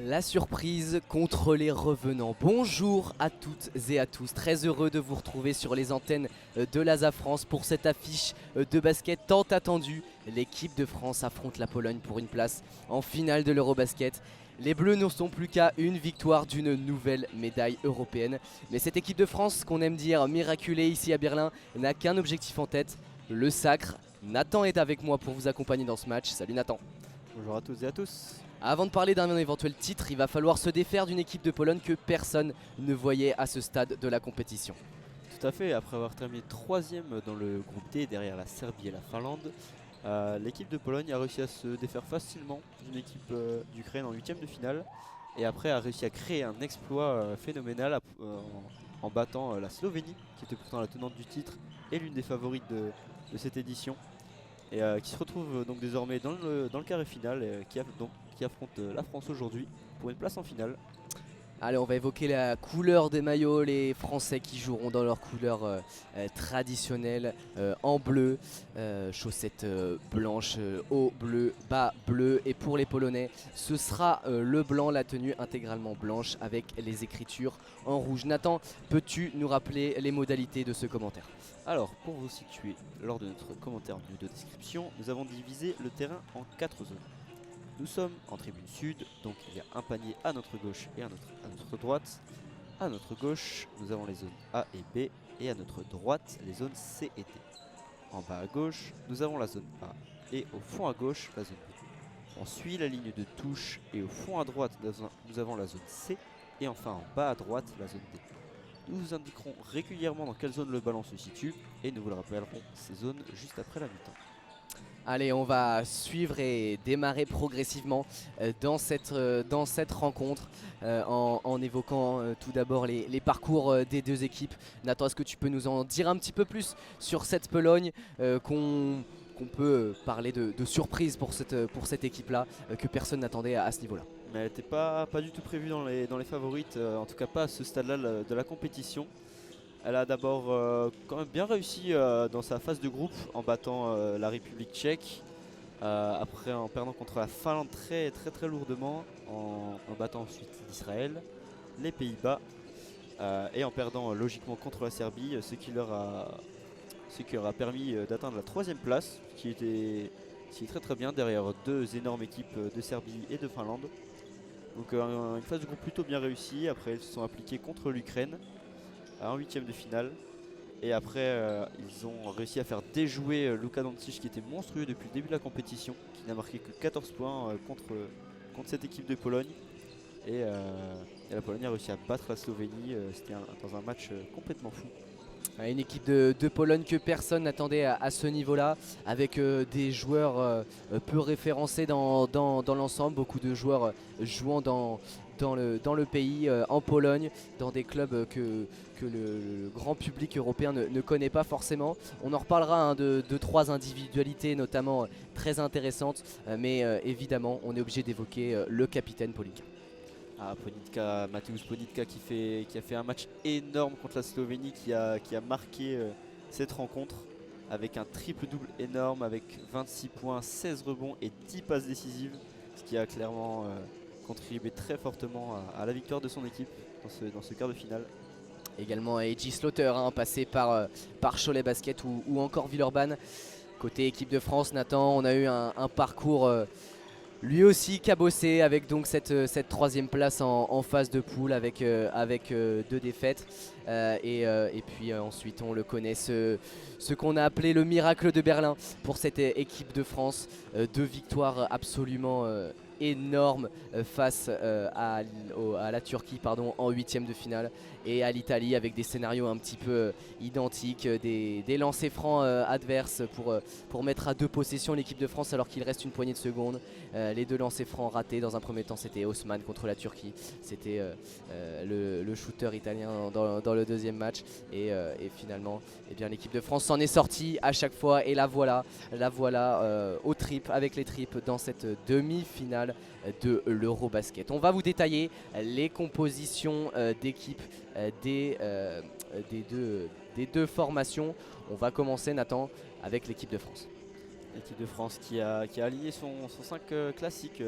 La surprise contre les revenants. Bonjour à toutes et à tous, très heureux de vous retrouver sur les antennes de l'ASA France pour cette affiche de basket tant attendue. L'équipe de France affronte la Pologne pour une place en finale de l'Eurobasket. Les Bleus ne sont plus qu'à une victoire d'une nouvelle médaille européenne. Mais cette équipe de France, qu'on aime dire miraculée ici à Berlin, n'a qu'un objectif en tête, le sacre. Nathan est avec moi pour vous accompagner dans ce match. Salut Nathan. Bonjour à tous et à tous. Avant de parler d'un éventuel titre, il va falloir se défaire d'une équipe de Pologne que personne ne voyait à ce stade de la compétition. Tout à fait, après avoir terminé troisième dans le groupe D derrière la Serbie et la Finlande, l'équipe de Pologne a réussi à se défaire facilement d'une équipe d'Ukraine en huitième de finale et après a réussi à créer un exploit phénoménal en battant la Slovénie qui était pourtant la tenante du titre et l'une des favorites de cette édition et qui se retrouve donc désormais dans le carré final qui affronte la France aujourd'hui pour une place en finale. Allez, on va évoquer la couleur des maillots, les Français qui joueront dans leur couleur traditionnelle en bleu, chaussettes blanches, haut bleu, bas bleu, et pour les Polonais ce sera le blanc, la tenue intégralement blanche avec les écritures en rouge. Nathan, peux-tu nous rappeler les modalités de ce commentaire? Alors, pour vous situer, lors de notre commentaire de description, nous avons divisé le terrain en 4 zones. Nous sommes en tribune sud, donc il y a un panier à notre gauche et à notre droite. À notre gauche, nous avons les zones A et B, et à notre droite, les zones C et D. En bas à gauche, nous avons la zone A, et au fond à gauche, la zone B. On suit la ligne de touche, et au fond à droite, nous avons la zone C, et enfin en bas à droite, la zone D. Nous vous indiquerons régulièrement dans quelle zone le ballon se situe, et nous vous le rappellerons ces zones juste après la mi-temps. Allez, on va suivre et démarrer progressivement dans cette rencontre en évoquant tout d'abord les parcours des deux équipes. Nathan, est-ce que tu peux nous en dire un petit peu plus sur cette Pologne qu'on peut parler de surprise pour cette équipe-là que personne n'attendait à ce niveau-là? Mais elle n'était pas du tout prévue dans les favorites, en tout cas pas à ce stade-là de la compétition. Elle a d'abord quand même bien réussi dans sa phase de groupe en battant la République tchèque, après en perdant contre la Finlande très lourdement, en battant ensuite l'Israël, les Pays-Bas et en perdant logiquement contre la Serbie, ce qui leur a permis d'atteindre la troisième place, qui est très bien derrière deux énormes équipes de Serbie et de Finlande. Donc une phase de groupe plutôt bien réussie. Après ils se sont appliqués contre l'Ukraine en huitième de finale. Et après ils ont réussi à faire déjouer Luka Doncic qui était monstrueux depuis le début de la compétition, qui n'a marqué que 14 points contre cette équipe de Pologne. Et la Pologne a réussi à battre la Slovénie, c'était dans un match complètement fou. Une équipe de Pologne que personne n'attendait à ce niveau-là, avec des joueurs peu référencés dans l'ensemble, beaucoup de joueurs jouant dans le pays, en Pologne, dans des clubs que le grand public européen ne connaît pas forcément. On en reparlera de trois individualités notamment très intéressantes, mais évidemment on est obligé d'évoquer le capitaine Polica. Mateusz Ponitka qui a fait un match énorme contre la Slovénie, qui a marqué cette rencontre avec un triple-double énorme, avec 26 points, 16 rebonds et 10 passes décisives, ce qui a clairement contribué très fortement à la victoire de son équipe dans ce quart de finale. Également Eji Slaughter, passé par Cholet Basket ou encore Villeurbanne. Côté équipe de France, Nathan, on a eu un parcours lui aussi cabossé avec donc cette troisième place en phase de poule avec deux défaites. Et puis ensuite on le connaît, ce qu'on a appelé le miracle de Berlin pour cette équipe de France. Deux victoires absolument énormes face à la Turquie en huitième de finale, et à l'Italie avec des scénarios un petit peu identiques, des lancers francs adverses pour mettre à deux possessions l'équipe de France alors qu'il reste une poignée de secondes. Les deux lancers francs ratés dans un premier temps, c'était Osman contre la Turquie, c'était le shooter italien dans le deuxième match, et finalement l'équipe de France s'en est sortie à chaque fois, et la voilà au trip, avec les tripes dans cette demi-finale de l'Eurobasket. On va vous détailler les compositions d'équipe des deux formations. On va commencer, Nathan, avec l'équipe de France. L'équipe de France qui a aligné son 5 classique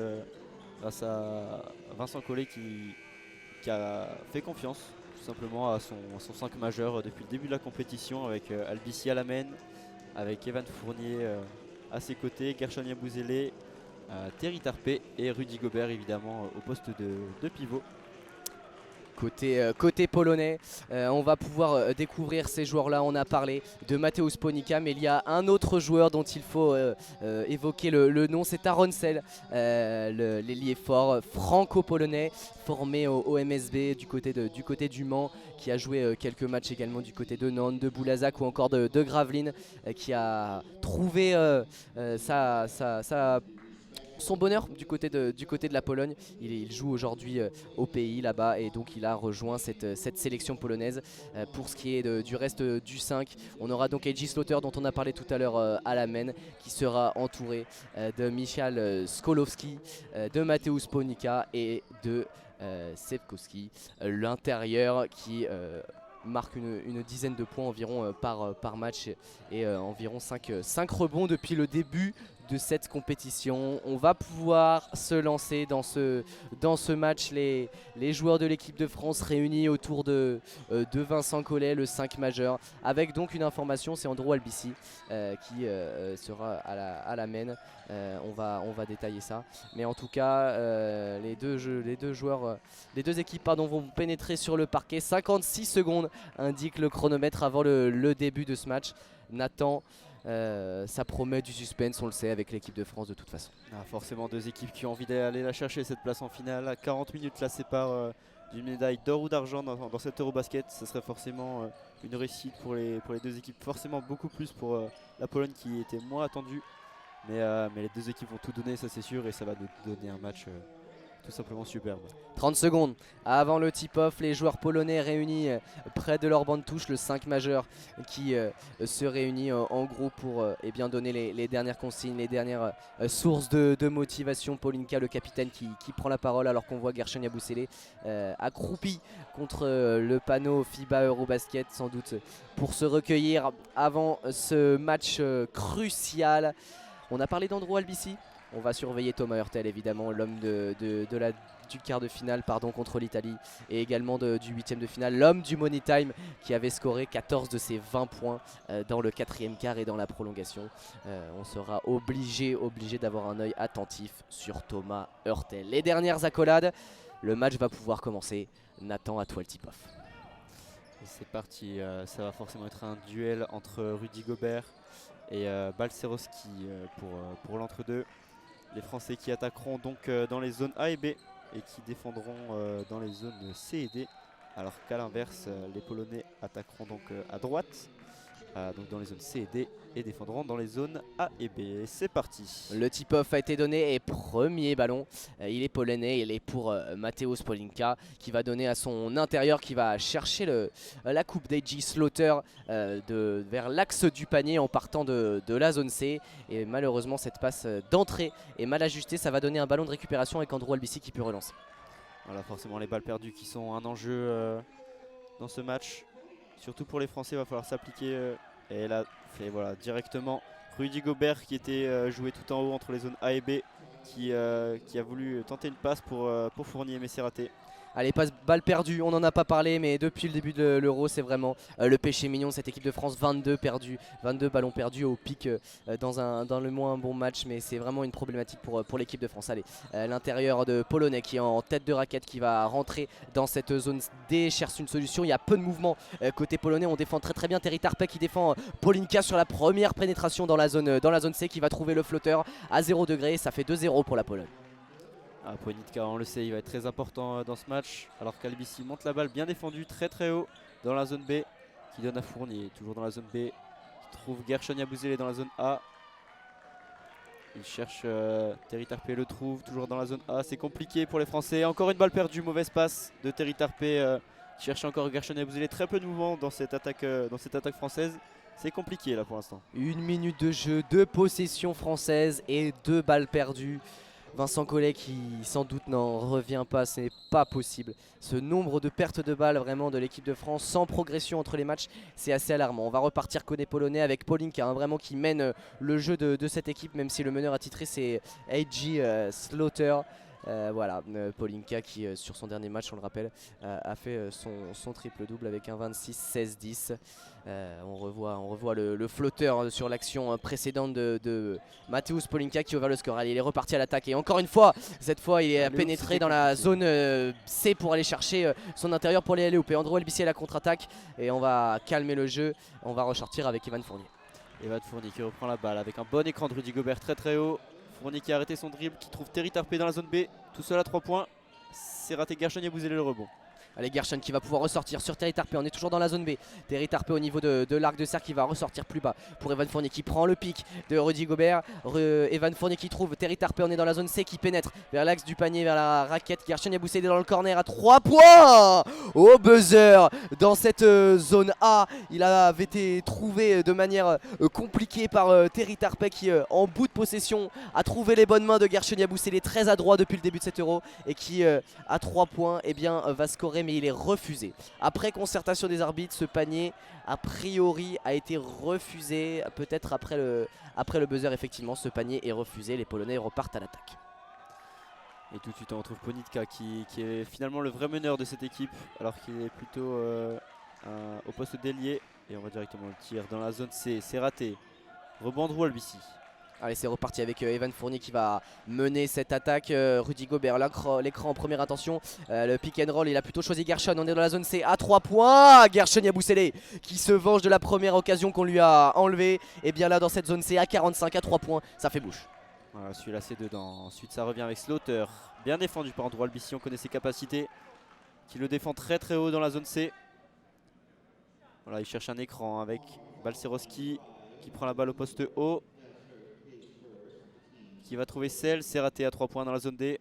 grâce à Vincent Collet qui a fait confiance tout simplement à son 5 majeur depuis le début de la compétition avec Albici Alamène, avec Evan Fournier à ses côtés, Gershon Yabouzélé, Terry Tarpé et Rudy Gobert évidemment au poste de pivot. Côté polonais, on va pouvoir découvrir ces joueurs-là. On a parlé de Mateusz Ponika, mais il y a un autre joueur dont il faut évoquer le nom, c'est Aronsel, l'ailier fort franco-polonais, formé au MSB du côté du Mans, qui a joué quelques matchs également du côté de Nantes, de Boulazac ou encore de Gravelines, qui a trouvé son bonheur du côté de la Pologne. Il joue aujourd'hui au pays là-bas et donc il a rejoint cette sélection polonaise. Pour ce qui est du reste du 5, on aura donc Eiji Slaughter dont on a parlé tout à l'heure à la main, qui sera entouré de Michal Skolowski, de Mateusz Ponika et de Sepkowski, l'intérieur qui marque une dizaine de points environ par match et environ 5 rebonds depuis le début de cette compétition. On va pouvoir se lancer dans ce match, les joueurs de l'équipe de France réunis autour de Vincent Collet, le 5 majeur, avec donc une information, c'est Andrew Albici qui sera à la main. On va détailler ça, mais en tout cas les deux équipes vont pénétrer sur le parquet. 56 secondes indique le chronomètre avant le début de ce match. Nathan, ça promet du suspense, on le sait, avec l'équipe de France de toute façon. Forcément deux équipes qui ont envie d'aller la chercher cette place en finale. 40 minutes la séparent d'une médaille d'or ou d'argent dans cet Eurobasket. Ce serait forcément une réussite pour les deux équipes, forcément beaucoup plus pour la Pologne qui était moins attendue. Mais les deux équipes vont tout donner, ça c'est sûr, et ça va nous donner un match tout simplement superbe. 30 secondes avant le tip-off, les joueurs polonais réunis près de leur banc de touche, le 5 majeur qui se réunit en groupe pour donner les dernières consignes, les dernières sources de motivation. Polinka, le capitaine, qui prend la parole alors qu'on voit Gershon Yabouzélé accroupi contre le panneau FIBA Eurobasket, sans doute pour se recueillir avant ce match crucial. On a parlé d'Andrew Albici. On va surveiller Thomas Hurtel, évidemment, l'homme du quart de finale contre l'Italie, et également du huitième de finale, l'homme du Money Time qui avait scoré 14 de ses 20 points dans le quatrième quart et dans la prolongation. On sera obligé d'avoir un œil attentif sur Thomas Hurtel. Les dernières accolades, le match va pouvoir commencer. Nathan, à toi le tip-off. C'est parti, ça va forcément être un duel entre Rudy Gobert et Balcerowski pour l'entre-deux. Les Français qui attaqueront donc dans les zones A et B et qui défendront dans les zones C et D, alors qu'à l'inverse les Polonais attaqueront donc à droite, donc dans les zones C et D, et défendront dans les zones A et B. C'est parti. Le tip-off a été donné et premier ballon, il est polonais, il est pour Mateusz Polinka qui va donner à son intérieur, qui va chercher la coupe d'Eiji Slaughter vers l'axe du panier en partant de la zone C, et malheureusement cette passe d'entrée est mal ajustée. Ça va donner un ballon de récupération avec Andrew Albici qui peut relancer. Voilà, forcément les balles perdues qui sont un enjeu dans ce match, surtout pour les Français. Il va falloir s'appliquer et là voilà, directement Rudy Gobert qui était joué tout en haut entre les zones A et B, qui a voulu tenter une passe pour Fournier, mais c'est raté. Allez, passe balle perdue, on n'en a pas parlé, mais depuis le début de l'Euro, c'est vraiment le péché mignon de cette équipe de France. 22 ballons perdus au pic dans le moins bon match, mais c'est vraiment une problématique pour l'équipe de France. Allez, l'intérieur de Polonais qui est en tête de raquette, qui va rentrer dans cette zone D, cherche une solution. Il y a peu de mouvement côté polonais, on défend très bien. Terry Tarpé qui défend Polinka sur la première pénétration dans la zone C, qui va trouver le flotteur à 0 degré. Ça fait 2-0 pour la Pologne. Poinitka, on le sait, il va être très important dans ce match, alors qu'Albici monte la balle bien défendue très haut dans la zone B, qui donne à Fournier, toujours dans la zone B, qui trouve Gershon Yabouzélé dans la zone A. Il cherche Terry Tarpé, le trouve toujours dans la zone A, c'est compliqué pour les Français. Encore une balle perdue, mauvaise passe de Terry Tarpé, qui cherche encore Gershon Yabouzélé. Très peu de mouvement dans cette attaque française. C'est compliqué là pour l'instant. 1 minute de jeu, 2 possessions françaises et 2 balles perdues. Vincent Collet qui sans doute n'en revient pas, ce n'est pas possible. Ce nombre de pertes de balles vraiment de l'équipe de France sans progression entre les matchs, c'est assez alarmant. On va repartir côté polonais avec Polinka, vraiment qui mène le jeu de cette équipe, même si le meneur attitré c'est Eiji Slaughter. Voilà, Polinka qui sur son dernier match, on le rappelle, a fait son triple-double avec un 26-16-10. On revoit le flotteur sur l'action précédente de Mateusz Polinka qui a ouvert le score. Allez, il est reparti à l'attaque et encore une fois, cette fois il est pénétré dans la zone C pour aller chercher son intérieur pour les aller et Andrew Albici à la contre-attaque et on va calmer le jeu. On va ressortir avec Evan Fournier. Evan Fournier qui reprend la balle avec un bon écran de Rudy Gobert très haut. Fournier qui a arrêté son dribble, qui trouve Terry Tarpey dans la zone B, tout seul à 3 points. C'est raté, Gershon Yabusele le rebond. Allez, Gershon qui va pouvoir ressortir sur Terry Tarpey, on est toujours dans la zone B. Terry Tarpey au niveau de l'arc de cercle qui va ressortir plus bas pour Evan Fournier qui prend le pic de Rudy Gobert. Evan Fournier qui trouve Terry Tarpey, on est dans la zone C qui pénètre vers l'axe du panier, vers la raquette. Gershon Yabusele dans le corner à 3 points au buzzer dans cette zone A. Il avait été trouvé de manière compliquée par Terry Tarpey qui en bout de possession a trouvé les bonnes mains de Gershon Yabusele, très adroit depuis le début de cet Euro et qui à 3 points eh bien, va scorer mais il est refusé. Après concertation des arbitres, ce panier a priori a été refusé. Peut-être après le buzzer, effectivement ce panier est refusé. Les Polonais repartent à l'attaque. Et tout de suite on retrouve Ponitka qui est finalement le vrai meneur de cette équipe alors qu'il est plutôt au poste d'ailier. Et on va directement le tir dans la zone C, c'est raté. Rebond Andrew Albici. Allez, c'est reparti avec Evan Fournier qui va mener cette attaque. Rudy Gobert, l'écran en première intention. Le pick and roll, il a plutôt choisi Gershon. On est dans la zone C à 3 points. Gershon Yabusele qui se venge de la première occasion qu'on lui a enlevée. Et bien là, dans cette zone C à 45 à 3 points, ça fait bouche. Voilà, celui-là c'est dedans. Ensuite, ça revient avec Slaughter. Bien défendu par Andrew Albici, on connaît ses capacités. Qui le défend très haut dans la zone C. Voilà, il cherche un écran avec Balcerowski qui prend la balle au poste haut. Qui va trouver Cell, c'est raté à 3 points dans la zone D.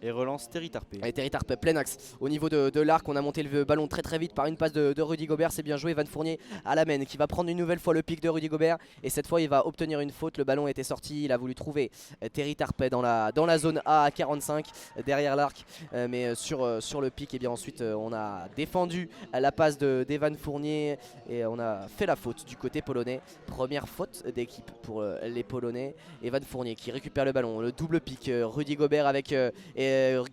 Et relance Terry Tarpey. Allez, Terry Tarpey, plein axe. Au niveau de l'arc, on a monté le ballon très vite par une passe de Rudy Gobert. C'est bien joué, Evan Fournier à la main qui va prendre une nouvelle fois le pic de Rudy Gobert. Et cette fois, il va obtenir une faute. Le ballon était sorti. Il a voulu trouver Terry Tarpey dans la zone A à 45 derrière l'arc. Mais sur le pic, et bien ensuite, on a défendu la passe d'Evan Fournier. Et on a fait la faute du côté polonais. Première faute d'équipe pour les Polonais. Evan Fournier qui récupère le ballon. Le double pic. Rudy Gobert avec...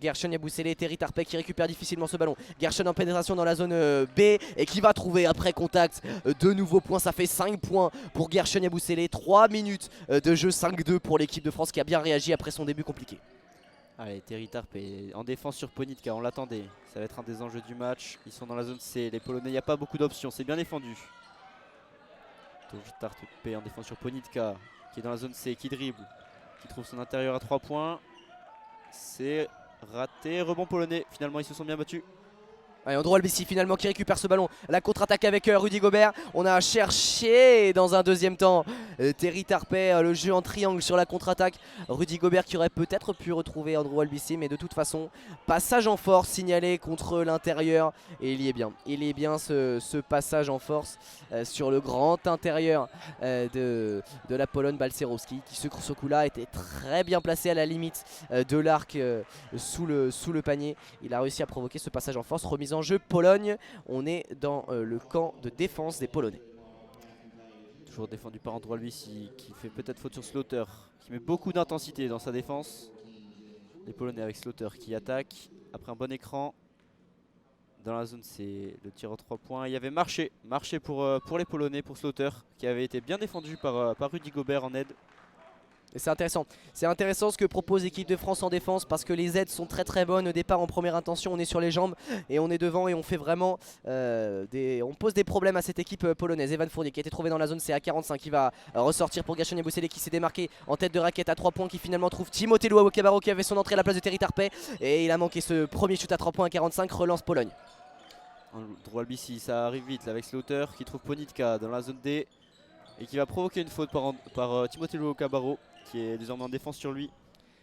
Gershon Yabusele et Terry Tarpey qui récupère difficilement ce ballon. Gershon en pénétration dans la zone B et qui va trouver après contact de nouveaux points. Ça fait 5 points pour Gershon Yabusele. 3 minutes de jeu, 5-2 pour l'équipe de France qui a bien réagi après son début compliqué. Allez, Terry Tarpey en défense sur Ponitka, on l'attendait. Ça va être un des enjeux du match. Ils sont dans la zone C. Les Polonais, il n'y a pas beaucoup d'options. C'est bien défendu. Tarpey en défense sur Ponitka qui est dans la zone C, qui dribble, qui trouve son intérieur à 3 points. C'est raté, rebond polonais, finalement ils se sont bien battus. Allez, Andrew Albici finalement qui récupère ce ballon. La contre-attaque avec Rudy Gobert. On a cherché dans un deuxième temps Terry Tarpey, le jeu en triangle sur la contre-attaque. Rudy Gobert qui aurait peut-être pu retrouver Andrew Albici, mais de toute façon, passage en force signalé contre l'intérieur. Et il y est bien. Il est bien ce passage en force sur le grand intérieur de la Pologne. Balcerowski qui ce coup-là était très bien placé à la limite de l'arc sous le panier. Il a réussi à provoquer ce passage en force. Remise en jeu Pologne, on est dans le camp de défense des Polonais. Toujours défendu par Andrew Albici qui fait peut-être faute sur Slaughter, qui met beaucoup d'intensité dans sa défense. Les Polonais avec Slaughter qui attaque après un bon écran. Dans la zone c'est le tir aux 3 points. Il y avait marché pour les Polonais, pour Slaughter qui avait été bien défendu par Rudy Gobert en aide. Et c'est intéressant ce que propose l'équipe de France en défense parce que les aides sont très bonnes. Au départ en première intention on est sur les jambes et on est devant et on fait vraiment on pose des problèmes à cette équipe polonaise. Evan Fournier qui a été trouvé dans la zone C à 45 qui va ressortir pour Gershon Yabusele qui s'est démarqué en tête de raquette à 3 points, qui finalement trouve Timothée Luawu-Cabarrot qui avait son entrée à la place de Terry Tarpey et il a manqué ce premier shoot à 3 points à 45. Relance Pologne. Andrew Albici, ça arrive vite là, avec Slaughter qui trouve Ponitka dans la zone D et qui va provoquer une faute par Timothée Luawu-Cabarrot qui est désormais en défense sur lui.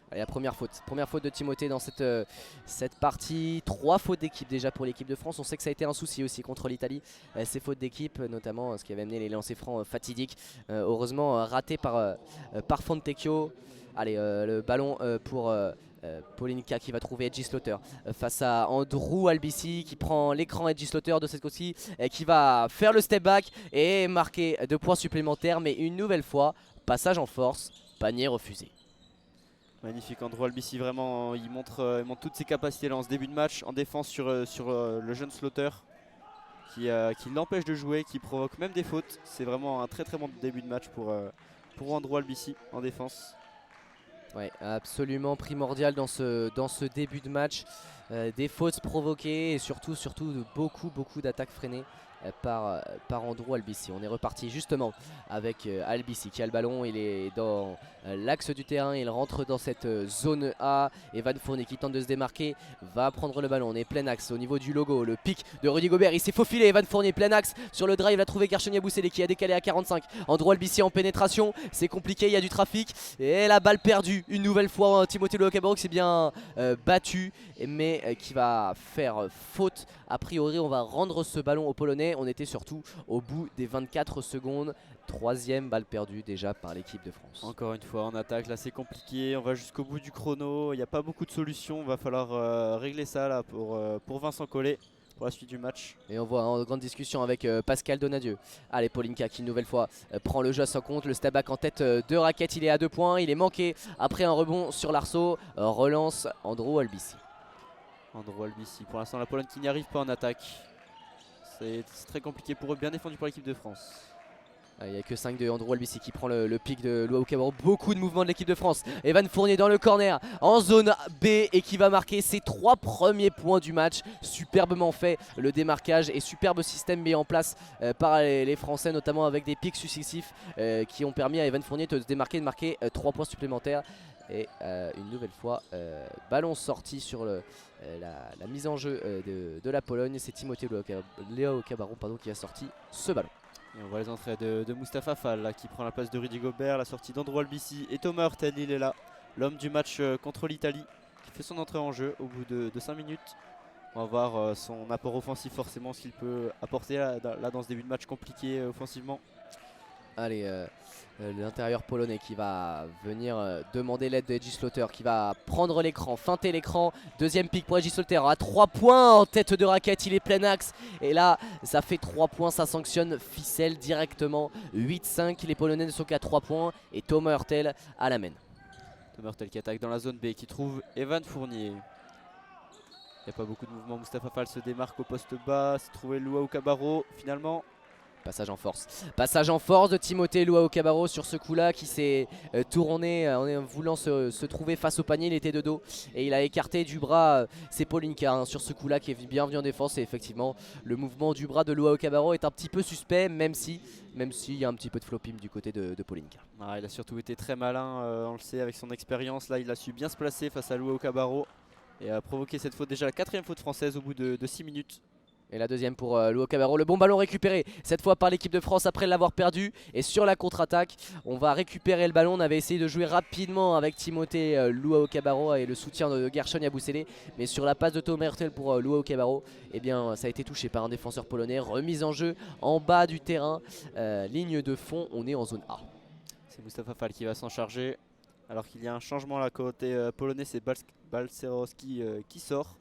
Allez, la première faute de Timothée dans cette partie. 3 fautes d'équipe déjà pour l'équipe de France. On sait que ça a été un souci aussi contre l'Italie, ces fautes d'équipe, notamment ce qui avait amené les lancers francs fatidiques, heureusement ratés par Fontecchio. Allez, le ballon pour Polinka qui va trouver Edgy Slaughter face à Andrew Albici qui prend l'écran. Edgy Slaughter de cette côte-ci qui va faire le step back et marquer 2 points supplémentaires, mais une nouvelle fois passage en force, panier refusé. Magnifique Andrew Albici, vraiment, il montre toutes ses capacités là en ce début de match, en défense sur le jeune Slaughter qui l'empêche de jouer, qui provoque même des fautes. C'est vraiment un très bon début de match pour Andrew Albici en défense. Ouais, absolument primordial dans ce début de match. Des fautes provoquées et surtout beaucoup d'attaques freinées par Andrew Albici. On est reparti justement avec Albici qui a le ballon, il est dans l'axe du terrain, il rentre dans cette zone A. Evan Fournier qui tente de se démarquer va prendre le ballon, on est plein axe au niveau du logo, le pic de Rudy Gobert, il s'est faufilé, Evan Fournier plein axe sur le drive, il a trouvé Guerschon Yabusele qui a décalé à 45. Andrew Albici en pénétration, c'est compliqué, il y a du trafic et la balle perdue une nouvelle fois. Timothée Luau-Cabarrot qui s'est bien battu mais qui va faire faute. A priori on va rendre ce ballon aux Polonais. On était surtout au bout des 24 secondes. Troisième balle perdue déjà par l'équipe de France. Encore une fois en attaque, là c'est compliqué, on va jusqu'au bout du chrono, il n'y a pas beaucoup de solutions, il va falloir régler ça là pour Vincent Collet pour la suite du match. Et on voit en grande discussion avec Pascal Donadieu. Allez, Polinka qui une nouvelle fois prend le jeu à son compte. Le step back en tête de raquette, il est à 2 points, il est manqué après un rebond sur l'arceau. Relance Andrew Albici. Andrew Albici, pour l'instant la Pologne qui n'y arrive pas en attaque. C'est très compliqué pour eux, bien défendu par l'équipe de France. Il n'y a que 5 de Andrew Albici qui prend le pic de Luau-Cabarrot. Beaucoup de mouvements de l'équipe de France. Evan Fournier dans le corner en zone B et qui va marquer ses 3 premiers points du match. Superbement fait le démarquage et superbe système mis en place par les Français, notamment avec des pics successifs qui ont permis à Evan Fournier de se démarquer, de marquer 3 points supplémentaires. Et une nouvelle fois, ballon sorti sur la mise en jeu de la Pologne. C'est Timothée Luau-Cabarrot qui a sorti ce ballon. Et on voit les entrées de Mustapha Fall là, qui prend la place de Rudy Gobert, la sortie d'Andrew Albici et Thomas Hurtel, il est là, l'homme du match contre l'Italie, qui fait son entrée en jeu au bout de 5 minutes. On va voir son apport offensif forcément, ce qu'il peut apporter là dans ce début de match compliqué offensivement. Allez, l'intérieur polonais qui va venir demander l'aide de Edgy Slaughter, qui va prendre l'écran, feinter l'écran. Deuxième pick pour Edgy Slaughter à 3 points en tête de raquette, il est plein axe. Et là, ça fait 3 points, ça sanctionne ficelle directement. 8-5, les Polonais ne sont qu'à 3 points et Thomas Hurtel à la main. Thomas Hurtel qui attaque dans la zone B, qui trouve Evan Fournier. Il n'y a pas beaucoup de mouvement, Mustapha Fall se démarque au poste bas, c'est trouvé Luau-Cabarrot finalement. Passage en force de Timothée Luau-Cabarrot sur ce coup là qui s'est tourné en voulant se trouver face au panier. Il était de dos et il a écarté du bras. C'est Polinka sur ce coup là qui est bien venu en défense. Et effectivement le mouvement du bras de Luau-Cabarrot est un petit peu suspect, même s'il y a un petit peu de flopping du côté de Polinka. Ah, il a surtout été très malin, on le sait, avec son expérience. Là il a su bien se placer face à Luau-Cabarrot et a provoqué cette faute, déjà la 4e faute française au bout de 6 minutes. Et la deuxième pour Luau-Cabarrot. Le bon ballon récupéré cette fois par l'équipe de France après l'avoir perdu. Et sur la contre-attaque, on va récupérer le ballon. On avait essayé de jouer rapidement avec Timothée Luau-Cabarrot et le soutien de Guerschon Yabusele. Mais sur la passe de Thomas Hurtel pour Luau-Cabarot, eh bien, ça a été touché par un défenseur polonais. Remise en jeu en bas du terrain. Ligne de fond, on est en zone A. C'est Mustapha Fall qui va s'en charger. Alors qu'il y a un changement là côté polonais, c'est Balcerowski qui sort.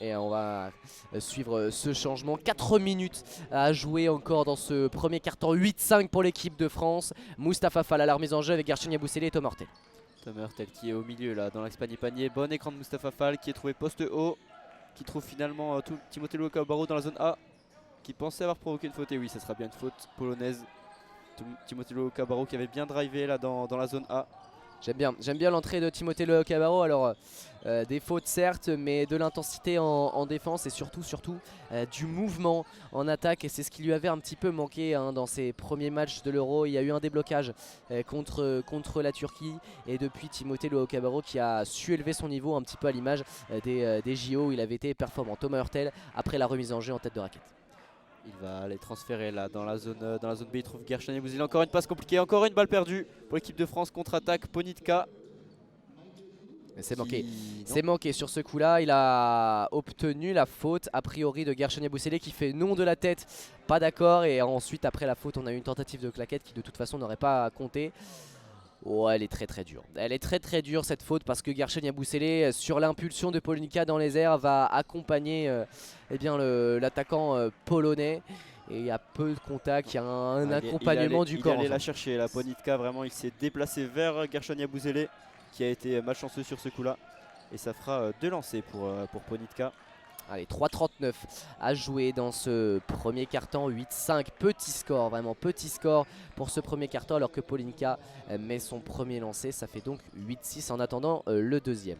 Et on va suivre ce changement. 4 minutes à jouer encore dans ce premier quart-temps. 8-5 pour l'équipe de France. Mustapha Fall à la remise en jeu avec Guerschon Yabusele et Thomas Hurtel. Thomas Hurtel qui est au milieu là dans l'axe panier. Bon écran de Mustapha Fall qui est trouvé poste haut. Qui trouve finalement Timothée Luau-Cabarrot dans la zone A. Qui pensait avoir provoqué une faute. Et oui, ça sera bien une faute polonaise. Timothée Luau-Cabarot qui avait bien drivé là dans la zone A. J'aime bien l'entrée de Timothée Luau-Cabarot. Alors des fautes certes, mais de l'intensité en défense et surtout du mouvement en attaque. Et c'est ce qui lui avait un petit peu manqué dans ses premiers matchs de l'Euro. Il y a eu un déblocage contre la Turquie. Et depuis, Timothée Luau-Cabarot qui a su élever son niveau un petit peu à l'image des JO où il avait été performant. Thomas Hurtel après la remise en jeu en tête de raquette. Il va aller transférer là dans la zone B, il trouve Guerschon Yabusele. Encore une passe compliquée, encore une balle perdue pour l'équipe de France, contre-attaque Ponitka. C'est manqué. C'est manqué sur ce coup là. Il a obtenu la faute a priori de Guerschon Yabusele qui fait non de la tête. Pas d'accord. Et ensuite après la faute on a eu une tentative de claquette qui de toute façon n'aurait pas compté. Oh, elle est très dure. Elle est très dure cette faute parce que Guerschon Yabusele sur l'impulsion de Polinka dans les airs va accompagner l'attaquant polonais. Et il y a peu de contact, il y a un accompagnement du corps. Il allait la chercher, la Ponitka vraiment, il s'est déplacé vers Guerschon Yabusele qui a été malchanceux sur ce coup-là. Et ça fera 2 lancers pour Ponitka. Allez, 3,39 à jouer dans ce premier carton, 8-5, petit score, vraiment petit score pour ce premier carton alors que Ponitka met son premier lancer, ça fait donc 8-6 en attendant le deuxième.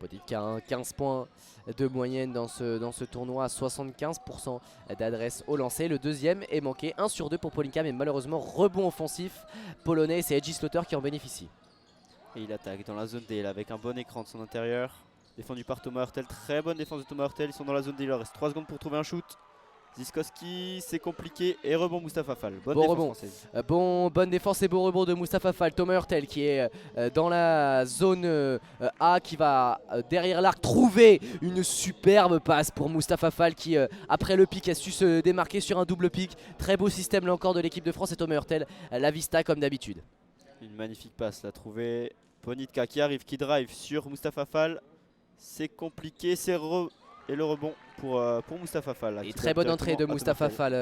Ponitka, hein, 15 points de moyenne dans ce tournoi, 75% d'adresse au lancer. Le deuxième est manqué, 1 sur 2 pour Ponitka, mais malheureusement rebond offensif polonais, c'est Edgy Slaughter qui en bénéficie. Et il attaque dans la zone D là, avec un bon écran de son intérieur. Défendu par Thomas Hurtel, très bonne défense de Thomas Hurtel, ils sont dans la zone D, il leur reste 3 secondes pour trouver un shoot. Ziskowski, c'est compliqué et rebond Mustapha Fall. Bonne bon défense rebond, française. bonne défense et bon rebond de Mustapha Fall. Thomas Hurtel qui est dans la zone A, qui va derrière l'arc trouver une superbe passe pour Mustapha Fall qui après le pic a su se démarquer sur un double pic. Très beau système là encore de l'équipe de France et Thomas Hurtel la vista comme d'habitude. Une magnifique passe l'a trouvé. Ponitka qui arrive, qui drive sur Mustapha Fall. C'est compliqué, et le rebond pour Mustapha Fall. Là, et très bonne entrée de Mustapha Fall,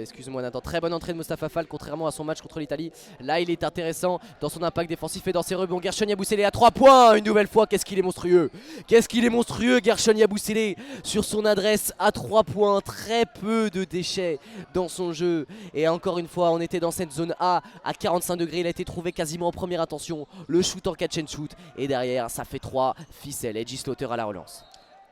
excuse-moi Nathan, très bonne entrée de Mustapha Fall contrairement à son match contre l'Italie. Là il est intéressant dans son impact défensif et dans ses rebonds. Gershon Yabusele à 3 points une nouvelle fois, qu'est-ce qu'il est monstrueux. Qu'est-ce qu'il est monstrueux Gershon Yabusele sur son adresse à 3 points, très peu de déchets dans son jeu. Et encore une fois on était dans cette zone A à 45 degrés, il a été trouvé quasiment en première intention. Le shoot en catch and shoot et derrière ça fait 3 ficelles. Edgy Slaughter à la relance.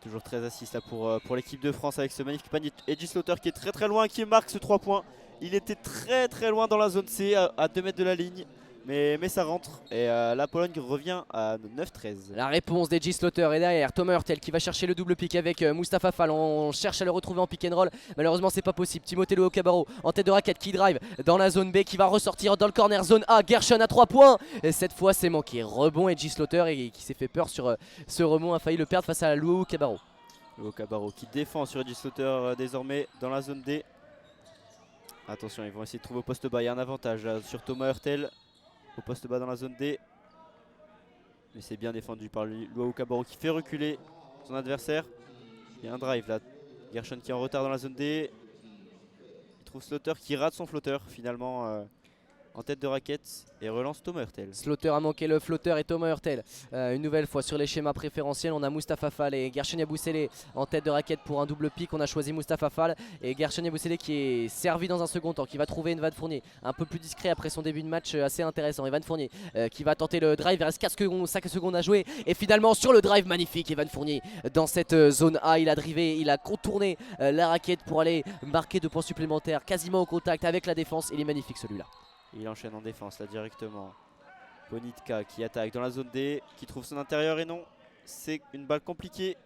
Toujours très assist là pour l'équipe de France avec ce magnifique panier. Edgy Slaughter qui est très loin, qui marque ce 3 points. Il était très loin dans la zone C, à 2 mètres de la ligne. Mais ça rentre et la Pologne revient à 9-13. La réponse d'Edgy Slaughter est derrière. Thomas Hurtel qui va chercher le double pick avec Mustapha Fall. On cherche à le retrouver en pick and roll. Malheureusement c'est pas possible. Timothée Cabarro en tête de raquette qui drive dans la zone B, qui va ressortir dans le corner zone A. Gershon à 3 points. Et cette fois c'est manqué. Rebond Edgy Slaughter et qui s'est fait peur sur ce rebond, a failli le perdre face à Luo Cabarro. Luo Cabarro qui défend sur Edgy Slaughter désormais dans la zone D. Attention, ils vont essayer de trouver au poste bas. Il y a un avantage là, sur Thomas Hurtel. Au poste bas dans la zone D. Mais c'est bien défendu par Luo Cabarro qui fait reculer son adversaire. Il y a un drive là. Gershon qui est en retard dans la zone D. Il trouve Slaughter qui rate son flotteur finalement en tête de raquette et relance Thomas Hurtel. Slaughter a manqué le flotteur et Thomas Hurtel une nouvelle fois sur les schémas préférentiels. On a Mustapha Fall et Gershon Yabusele en tête de raquette pour un double pick. On a choisi Mustapha Fall et Gershon Yabusele qui est servi dans un second temps, qui va trouver Evan Fournier un peu plus discret après son début de match assez intéressant. Evan Fournier qui va tenter le drive, il reste 4 secondes, 5 secondes à jouer et finalement sur le drive magnifique, Evan Fournier dans cette zone A, il a drivé, il a contourné la raquette pour aller marquer 2 points supplémentaires quasiment au contact avec la défense. Il est magnifique celui-là. Il enchaîne en défense là directement. Ponitka qui attaque dans la zone D, qui trouve son intérieur et non, c'est une balle compliquée.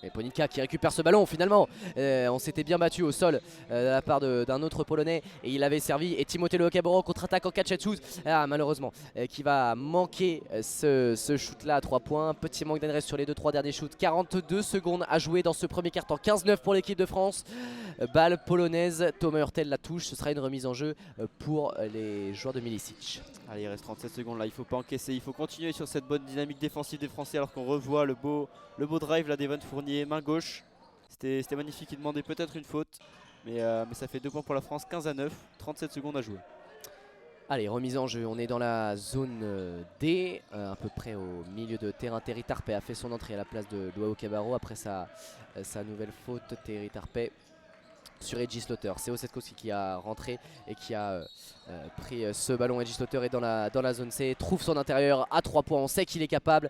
Et Ponitka qui récupère ce ballon finalement. On s'était bien battu au sol de la part d'un autre polonais et il avait servi. Et Timothée Cabarro contre-attaque en catch and shoot. Malheureusement qui va manquer ce shoot là à 3 points. Petit manque d'adresse sur les 2-3 derniers shoots. 42 secondes à jouer dans ce premier quart-temps. 15-9 pour l'équipe de France. Balle polonaise, Thomas Hurtel la touche. Ce sera une remise en jeu pour les joueurs de Milicic. Allez, il reste 37 secondes là, il faut pas encaisser, il faut continuer sur cette bonne dynamique défensive des Français alors qu'on revoit le beau drive là d'Evan Fournier, main gauche. C'était magnifique, il demandait peut-être une faute, mais ça fait 2 points pour la France, 15-9, 37 secondes à jouer. Allez, remise en jeu, on est dans la zone D, à peu près au milieu de terrain. Terry Tarpey a fait son entrée à la place de Luo Cabarro après sa nouvelle faute. Terry Tarpey sur Edgy Slaughter, c'est Osetkowski qui a rentré et qui a pris ce ballon. Edgy Slaughter est dans la zone C, trouve son intérieur à 3 points, on sait qu'il est capable.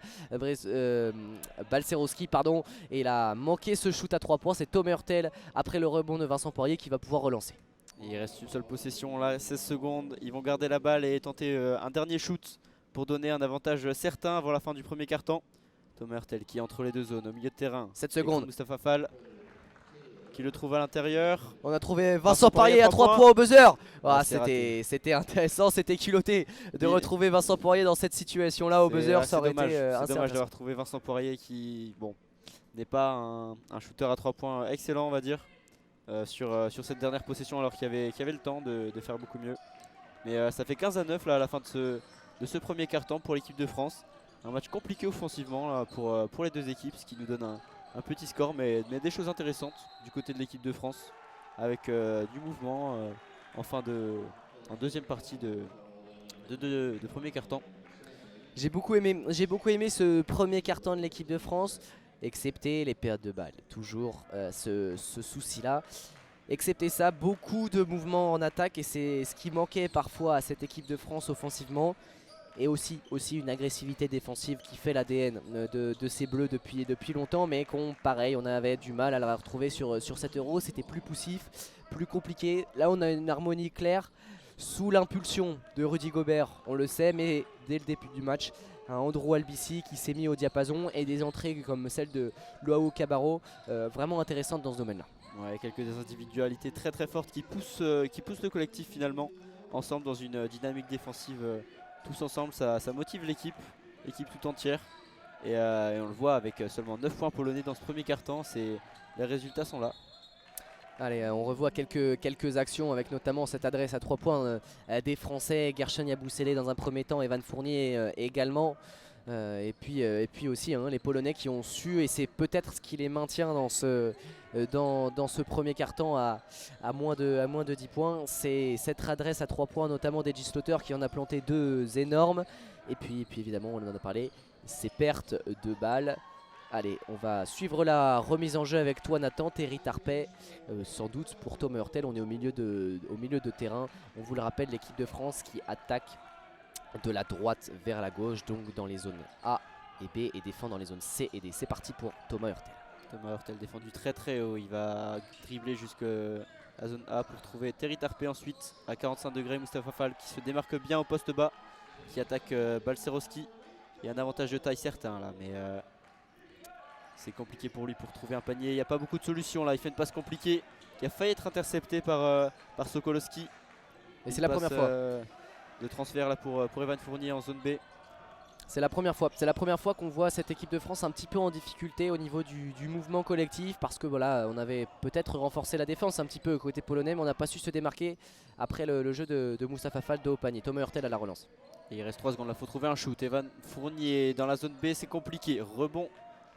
Balcerowski pardon, et il a manqué ce shoot à 3 points. C'est Thomas Hurtel après le rebond de Vincent Poirier qui va pouvoir relancer. Il reste une seule possession là, 16 secondes, ils vont garder la balle et tenter un dernier shoot pour donner un avantage certain avant la fin du premier quart-temps. Thomas Hurtel qui est entre les deux zones au milieu de terrain. 7 secondes. Mustapha Fall qui le trouve à l'intérieur. On a trouvé Vincent Poirier à 3 points au buzzer. Ah, c'était intéressant, c'était culotté de retrouver Vincent Poirier dans cette situation là au buzzer. Ça aurait été c'est dommage d'avoir trouvé Vincent Poirier qui n'est pas un shooter à 3 points excellent on va dire sur cette dernière possession alors qu'il y avait le temps de faire beaucoup mieux. Mais ça fait 15-9 là à la fin de ce premier quart-temps pour l'équipe de France. Un match compliqué offensivement là, pour les deux équipes, ce qui nous donne un petit score, mais des choses intéressantes du côté de l'équipe de France avec du mouvement en deuxième partie de premier quart-temps. J'ai beaucoup aimé ce premier carton de l'équipe de France, excepté les pertes de balles. Toujours ce souci-là. Excepté ça, beaucoup de mouvements en attaque et c'est ce qui manquait parfois à cette équipe de France offensivement. Et aussi une agressivité défensive qui fait l'ADN de ces Bleus depuis longtemps, mais pareil, on avait du mal à la retrouver sur cet Euro. C'était plus poussif, plus compliqué. Là, on a une harmonie claire sous l'impulsion de Rudy Gobert, on le sait, mais dès le début du match, un Andrew Albici qui s'est mis au diapason et des entrées comme celle de Luau Cabarro, vraiment intéressantes dans ce domaine-là. Ouais, quelques individualités très très fortes qui poussent le collectif finalement ensemble dans une dynamique défensive. Tous ensemble, ça motive l'équipe tout entière. Et on le voit avec seulement 9 points polonais dans ce premier quart-temps, les résultats sont là. Allez, on revoit quelques actions avec notamment cette adresse à 3 points des Français, Gershon Yabusele dans un premier temps, Evan Fournier également. Et puis aussi les Polonais qui ont su, et c'est peut-être ce qui les maintient dans ce premier quart-temps à moins de 10 points, c'est cette adresse à 3 points notamment d'Edgy Slaughter qui en a planté 2 énormes. Et puis évidemment, on en a parlé, ces pertes de balles. Allez, on va suivre la remise en jeu avec toi Nathan. Terry Tarpey, sans doute pour Thomas Hurtel, on est au milieu de terrain. On vous le rappelle, l'équipe de France qui attaque de la droite vers la gauche, donc dans les zones A et B, et défend dans les zones C et D. C'est parti pour Thomas Hurtel. Thomas Hurtel défendu très très haut, il va dribbler jusque la zone A pour trouver Terry Tarpey ensuite à 45 degrés. Mustapha Fall qui se démarque bien au poste bas, qui attaque Balcerowski. Il y a un avantage de taille certain là, mais c'est compliqué pour lui pour trouver un panier. Il n'y a pas beaucoup de solutions là, il fait une passe compliquée qui a failli être interceptée par Sokolowski. Et c'est la première fois de transfert là pour Evan Fournier en zone B. C'est la première fois qu'on voit cette équipe de France un petit peu en difficulté au niveau du mouvement collectif, parce que voilà, on avait peut-être renforcé la défense un petit peu côté polonais, mais on n'a pas su se démarquer après le jeu de Mustapha Fall de haut panier. Thomas Hurtel à la relance. Et il reste 3 secondes, il faut trouver un shoot. Evan Fournier dans la zone B, c'est compliqué. Rebond.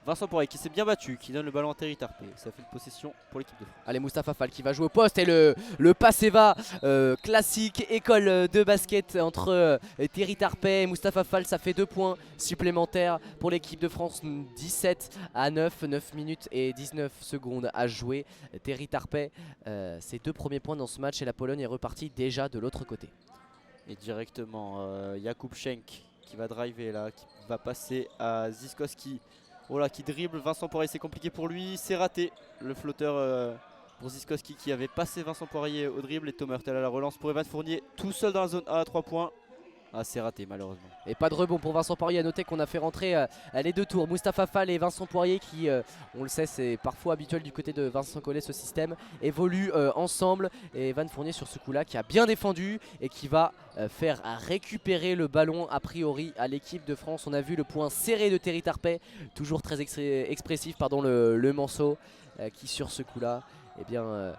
Vincent Poirier qui s'est bien battu, qui donne le ballon à Terry Tarpey. Ça fait une possession pour l'équipe de France. Allez, Mustapha Fall qui va jouer au poste, et le passe-eva classique école de basket entre Terry Tarpey et Mustapha Fall. Ça fait 2 points supplémentaires pour l'équipe de France. 17-9 minutes et 19 secondes à jouer. Terry Tarpey, ses 2 premiers points dans ce match, et la Pologne est repartie déjà de l'autre côté. Et directement Jakub Schenk qui va driver là, qui va passer à Ziskowski. Oh là, qui dribble Vincent Poirier, c'est compliqué pour lui, c'est raté. Le flotteur pour Ziskowski qui avait passé Vincent Poirier au dribble, et Thomas Hurtel à la relance pour Evan Fournier, tout seul dans la zone A à 3 points. Ah, c'est raté malheureusement. Et pas de rebond pour Vincent Poirier. À noter qu'on a fait rentrer les 2 tours, Mustapha Fall et Vincent Poirier, qui, on le sait, c'est parfois habituel du côté de Vincent Collet, ce système, évoluent ensemble. Et Evan Fournier sur ce coup-là qui a bien défendu et qui va faire récupérer le ballon a priori à l'équipe de France. On a vu le point serré de Terry Tarpey, toujours très expressif, pardon, le Manceau, qui sur ce coup-là, eh bien,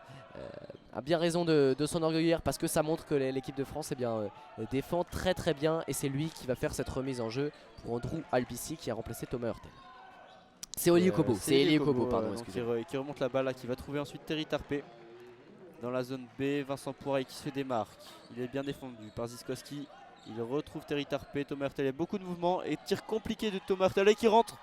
a bien raison de s'enorgueillir, parce que ça montre que l'équipe de France défend très très bien, et c'est lui qui va faire cette remise en jeu pour Andrew Albici qui a remplacé Thomas Hurtel. C'est Elie Kobo, pardon, excusez-moi. Qui remonte la balle là, qui va trouver ensuite Terry Tarpey dans la zone B. Vincent Poirier qui se démarque, il est bien défendu par Ziskowski. Il retrouve Terry Tarpey, Thomas Hurtel, il y a beaucoup de mouvements et tir compliqué de Thomas Hurtel qui rentre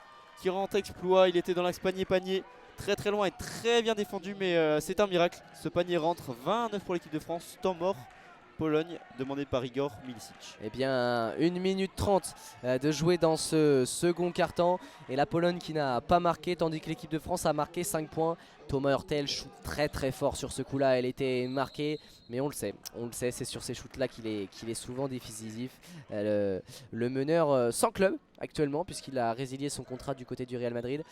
exploit. Il était dans l'axe panier. Très très loin et très bien défendu, mais c'est un miracle. Ce panier rentre. 29 pour l'équipe de France. Temps mort. Pologne, demandé par Igor Milicic. Eh bien, 1 minute 30 de jouer dans ce second quart-temps. Et la Pologne qui n'a pas marqué, tandis que l'équipe de France a marqué 5 points. Thomas Hurtel shoot très très fort sur ce coup-là. Elle était marquée, mais on le sait, c'est sur ces shoots-là qu'il est souvent décisif. Le meneur sans club actuellement, puisqu'il a résilié son contrat du côté du Real Madrid.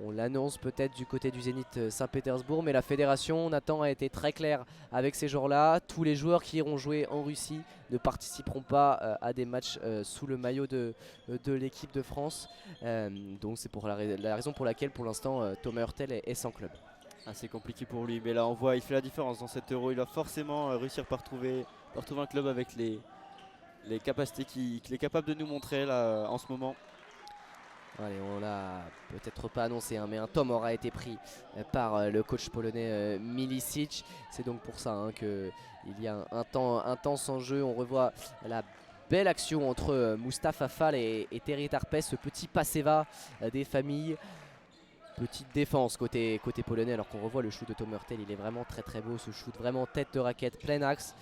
On l'annonce peut-être du côté du Zénith Saint-Pétersbourg, mais la fédération, Nathan, a été très claire avec ces joueurs-là. Tous les joueurs qui iront jouer en Russie ne participeront pas à des matchs sous le maillot de l'équipe de France. Donc c'est pour la raison pour laquelle pour l'instant Thomas Hurtel est sans club. C'est compliqué pour lui, mais là on voit, il fait la différence dans cet Euro. Il va forcément réussir par trouver un club avec les capacités qu'il est capable de nous montrer là en ce moment. Allez, on l'a peut-être pas annoncé, mais un tome aura été pris par le coach polonais Milicic. C'est donc pour ça qu'il y a un temps sans jeu. On revoit la belle action entre Mustapha Fall et Terry Tarpes, ce petit passe-va des familles. Petite défense côté polonais, alors qu'on revoit le shoot de Tom Hurtel, il est vraiment très beau, ce shoot vraiment tête de raquette, plein axe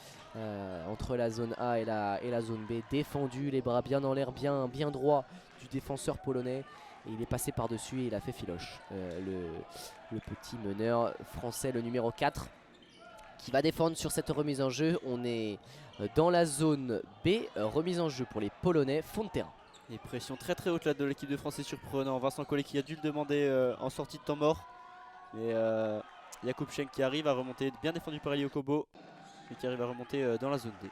entre la zone A et la zone B, défendu, les bras bien en l'air, bien droit du défenseur polonais, et il est passé par-dessus et il a fait filoche. Le petit meneur français, le numéro 4, qui va défendre sur cette remise en jeu. On est dans la zone B, remise en jeu pour les Polonais, fond de terrain. Et pression très haute là de l'équipe de France, c'est surprenant. Vincent Collet qui a dû le demander en sortie de temps mort. Et Jakub Schenk qui arrive à remonter, bien défendu par Elio Kobo, et qui arrive à remonter dans la zone D.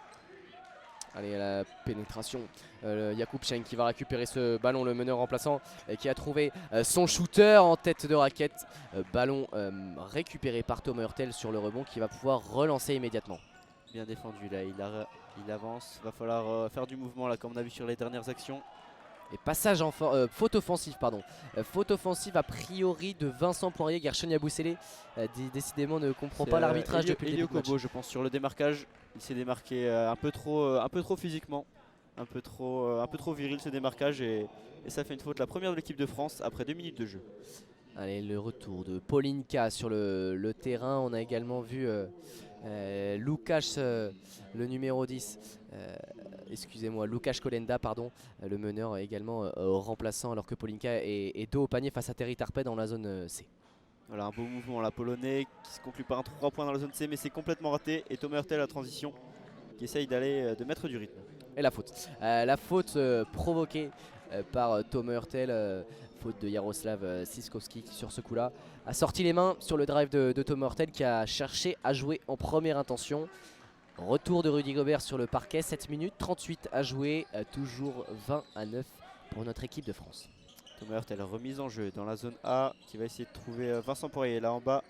Allez, la pénétration, Jakub Schenk qui va récupérer ce ballon, le meneur remplaçant qui a trouvé son shooter en tête de raquette. Ballon récupéré par Thomas Hurtel sur le rebond qui va pouvoir relancer immédiatement. Bien défendu là, il avance, va falloir faire du mouvement là comme on a vu sur les dernières actions. Et passage en faute offensive, pardon. Faute offensive a priori de Vincent Poirier. Gershon Yabusele décidément ne comprend pas l'arbitrage depuis le début du match. Kobo, je pense, sur le démarquage. Il s'est démarqué un peu trop physiquement, un peu trop viril ce démarquage, et ça fait une faute, la première de l'équipe de France après 2 minutes de jeu. Allez, le retour de Polinka sur le terrain. On a également vu Łukasz, le numéro 10. Excusez-moi, Łukasz Kolenda, pardon, le meneur également remplaçant, alors que Polinka est dos au panier face à Terry Tarpes dans la zone C. Voilà, un beau mouvement là, polonais qui se conclut par un 3 points dans la zone C, mais c'est complètement raté. Et Thomas Hurtel à la transition qui essaye de mettre du rythme. Et la faute. La faute provoquée par Thomas Hurtel, faute de Jaroslav Siskowski qui sur ce coup-là a sorti les mains sur le drive de Thomas Hurtel, qui a cherché à jouer en première intention. Retour de Rudy Gobert sur le parquet, 7 minutes 38 à jouer, toujours 20-9 pour notre équipe de France. Thomas Hurtel, remise en jeu dans la zone A, qui va essayer de trouver Vincent Poirier là en bas,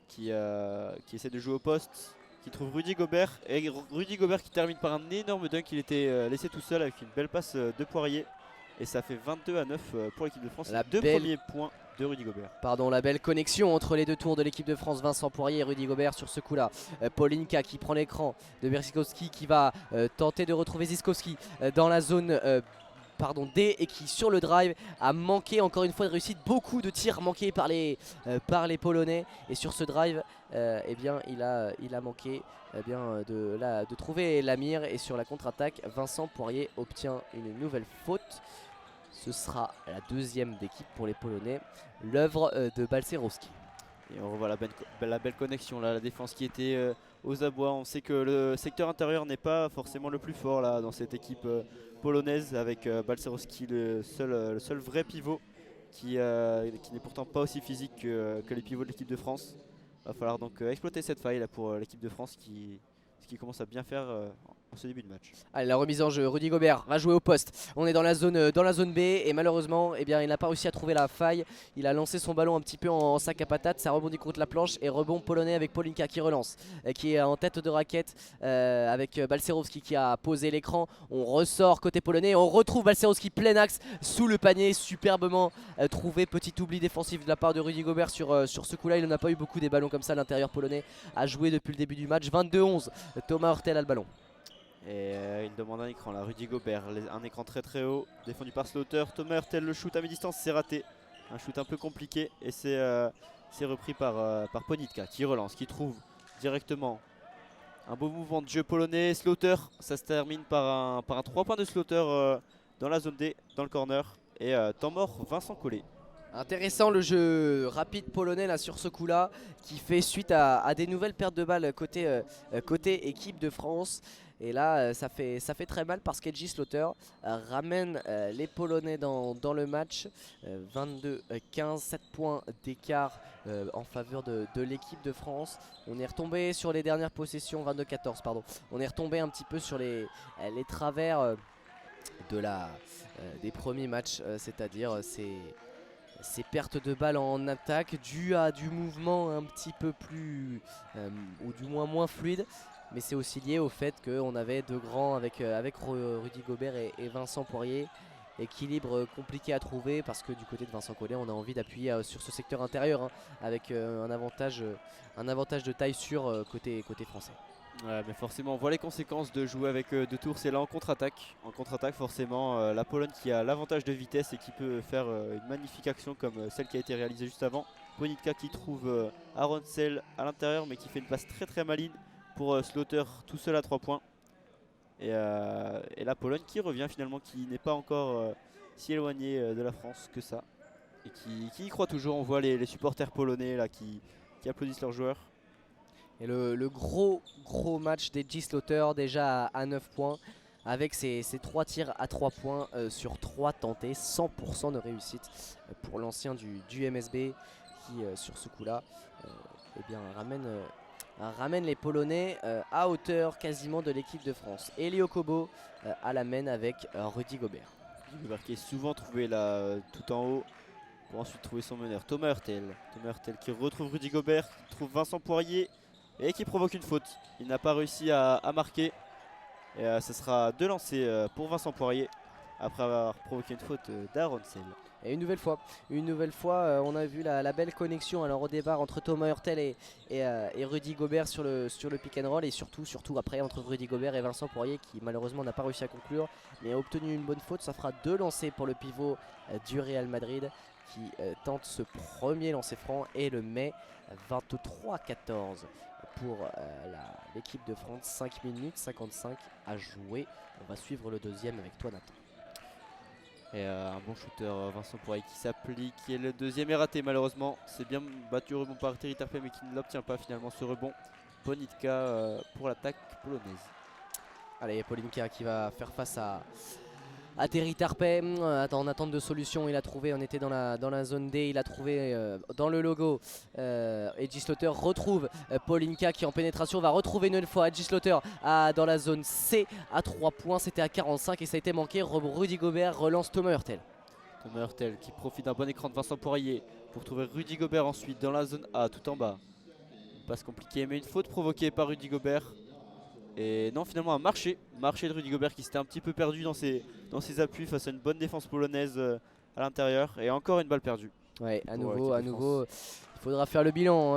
qui essaie de jouer au poste, qui trouve Rudy Gobert, et Rudy Gobert qui termine par un énorme dunk. Il était laissé tout seul avec une belle passe de Poirier, et ça fait 22-9 pour l'équipe de France. Les deux premiers points de Rudy Gobert. Pardon, la belle connexion entre les deux tours de l'équipe de France, Vincent Poirier et Rudy Gobert sur ce coup-là. Polinka qui prend l'écran de Bersikowski, qui va tenter de retrouver Ziskowski dans la zone D, et qui sur le drive a manqué encore une fois de réussite. Beaucoup de tirs manqués par les Polonais, et sur ce drive eh bien, il a manqué de trouver la mire, et sur la contre-attaque Vincent Poirier obtient une nouvelle faute. Ce sera la deuxième d'équipe pour les Polonais, l'œuvre de Balcerowski. Et on revoit la belle connexion là, la défense qui était aux abois. On sait que le secteur intérieur n'est pas forcément le plus fort là dans cette équipe polonaise, avec Balcerowski le seul vrai pivot qui n'est pourtant pas aussi physique que les pivots de l'équipe de France. Va falloir donc exploiter cette faille là pour l'équipe de France qui commence à bien faire en ce début de match. Allez, la remise en jeu, Rudy Gobert va jouer au poste. On est dans la zone B, et malheureusement il n'a pas réussi à trouver la faille. Il a lancé son ballon un petit peu en sac à patate, ça rebondit contre la planche, et rebond polonais avec Polinka qui relance, qui est en tête de raquette avec Balcerowski qui a posé l'écran. On ressort côté polonais, on retrouve Balcerowski plein axe sous le panier, superbement trouvé. Petit oubli défensif de la part de Rudy Gobert sur ce coup là. Il n'en a pas eu beaucoup des ballons comme ça à l'intérieur polonais à jouer depuis le début du match. 22-11, Thomas Hurtel a le ballon. Et il demande un écran là, Rudy Gobert, un écran très haut, défendu par Slaughter. Thomas Hurtel, le shoot à mi-distance, c'est raté. Un shoot un peu compliqué, et c'est repris par Ponitka qui relance, qui trouve directement un beau mouvement de jeu polonais. Slaughter, ça se termine par un 3 points de Slaughter dans la zone D, dans le corner. Et temps mort, Vincent Collet. Intéressant le jeu rapide polonais là sur ce coup là, qui fait suite à des nouvelles pertes de balles côté équipe de France. Et là ça fait très mal, parce qu'Edgy Slaughter ramène les Polonais dans le match. 22-15, 7 points d'écart en faveur de l'équipe de France. On est retombé sur les dernières possessions, 22-14 pardon. On est retombé un petit peu sur les travers des premiers matchs, c'est-à-dire ces pertes de balles en attaque dues à du mouvement un petit peu plus ou du moins fluide. Mais c'est aussi lié au fait qu'on avait deux grands avec Rudy Gobert et Vincent Poirier. Équilibre compliqué à trouver, parce que du côté de Vincent Collet on a envie d'appuyer sur ce secteur intérieur, avec un avantage de taille sur côté français. Ouais, mais forcément, on voit les conséquences de jouer avec deux tours. C'est là en contre-attaque. En contre-attaque, forcément, la Pologne qui a l'avantage de vitesse et qui peut faire une magnifique action comme celle qui a été réalisée juste avant. Ponitka qui trouve Aronsel à l'intérieur, mais qui fait une passe très très maligne pour Slaughter tout seul à 3 points. Et la Pologne qui revient finalement, qui n'est pas encore si éloignée de la France que ça. Et qui y croit toujours. On voit les supporters polonais là, qui applaudissent leurs joueurs. Et le gros match d'Edgy Slaughter déjà à 9 points avec ses 3 tirs à 3 points sur 3 tentés, 100% de réussite pour l'ancien du MSB qui sur ce coup là eh bien, ramène les Polonais à hauteur quasiment de l'équipe de France. Elio Kobo à la main avec Rudy Gobert. Rudy Gobert qui est souvent trouvé là tout en haut pour ensuite trouver son meneur Thomas Hurtel. Thomas Hurtel qui retrouve Rudy Gobert, qui trouve Vincent Poirier et qui provoque une faute. Il n'a pas réussi à marquer. Et ce sera 2 lancers pour Vincent Poirier après avoir provoqué une faute d'Aronsel. Et une nouvelle fois, on a vu la belle connexion alors au départ entre Thomas Hurtel et Rudy Gobert sur le pick and roll, et surtout après entre Rudy Gobert et Vincent Poirier qui malheureusement n'a pas réussi à conclure mais a obtenu une bonne faute. Ça fera 2 lancers pour le pivot du Real Madrid qui tente ce premier lancer franc et le met 23-14 pour l'équipe de France. 5 minutes 55 à jouer. On va suivre le deuxième avec toi, Nathan. Et un bon shooter Vincent Poirier qui s'applique, et le deuxième est raté malheureusement. C'est bien battu au rebond par Terry Tarpe mais qui ne l'obtient pas finalement ce rebond. Ponitka pour l'attaque polonaise. Allez, Ponitka qui va faire face à Terry Tarpe en attente de solution. Il a trouvé, on était dans la zone D, il a trouvé dans le logo. Edgy Slaughter retrouve Ponitka qui en pénétration va retrouver une nouvelle fois Edgy Slaughter dans la zone C à 3 points. C'était à 45 et ça a été manqué. Rudy Gobert relance Thomas Hurtel. Thomas Hurtel qui profite d'un bon écran de Vincent Poirier pour trouver Rudy Gobert ensuite dans la zone A tout en bas. Une passe compliquée mais une faute provoquée par Rudy Gobert. Et non, finalement un marché de Rudy Gobert qui s'était un petit peu perdu dans ses appuis face à une bonne défense polonaise à l'intérieur. Et encore une balle perdue. Ouais, à nouveau, il faudra faire le bilan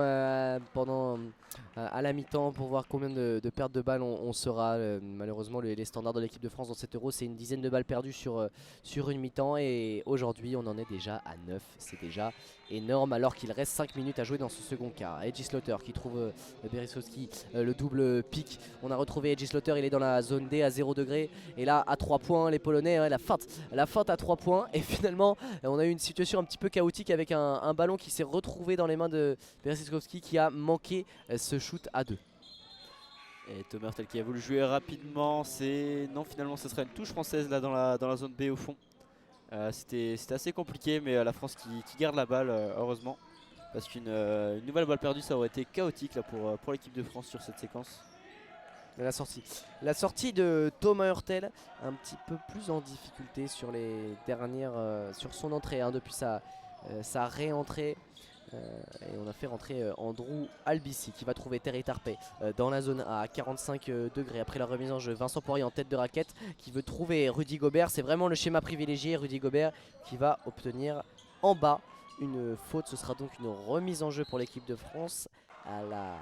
à la mi-temps pour voir combien de pertes de balles on sera. Malheureusement, les standards de l'équipe de France dans cet Euro, c'est une dizaine de balles perdues sur une mi-temps. Et aujourd'hui, on en est déjà à 9. C'est déjà énorme alors qu'il reste 5 minutes à jouer dans ce second quart. Edgy Slaughter qui trouve Beresowski, le double pic. On a retrouvé Edgy Slaughter, il est dans la zone D à 0 degré. Et là, à 3 points, les Polonais, la feinte à 3 points. Et finalement, on a eu une situation un petit peu chaotique avec un ballon qui s'est retrouvé dans les mains de Beresowski qui a manqué ce shoot à 2. Et Thomas Hurtel qui a voulu jouer rapidement. Non, finalement, ce sera une touche française là dans la zone B au fond. C'était assez compliqué, mais la France qui garde la balle, heureusement. Parce qu'une nouvelle balle perdue, ça aurait été chaotique là, pour l'équipe de France sur cette séquence. La sortie de Thomas Hurtel, un petit peu plus en difficulté sur les dernières, sur son entrée depuis sa réentrée. Et on a fait rentrer Andrew Albici qui va trouver Terry Tarpe dans la zone A à 45 degrés après la remise en jeu. Vincent Poirier en tête de raquette qui veut trouver Rudy Gobert. C'est vraiment le schéma privilégié. Rudy Gobert qui va obtenir en bas une faute. Ce sera donc une remise en jeu pour l'équipe de France à la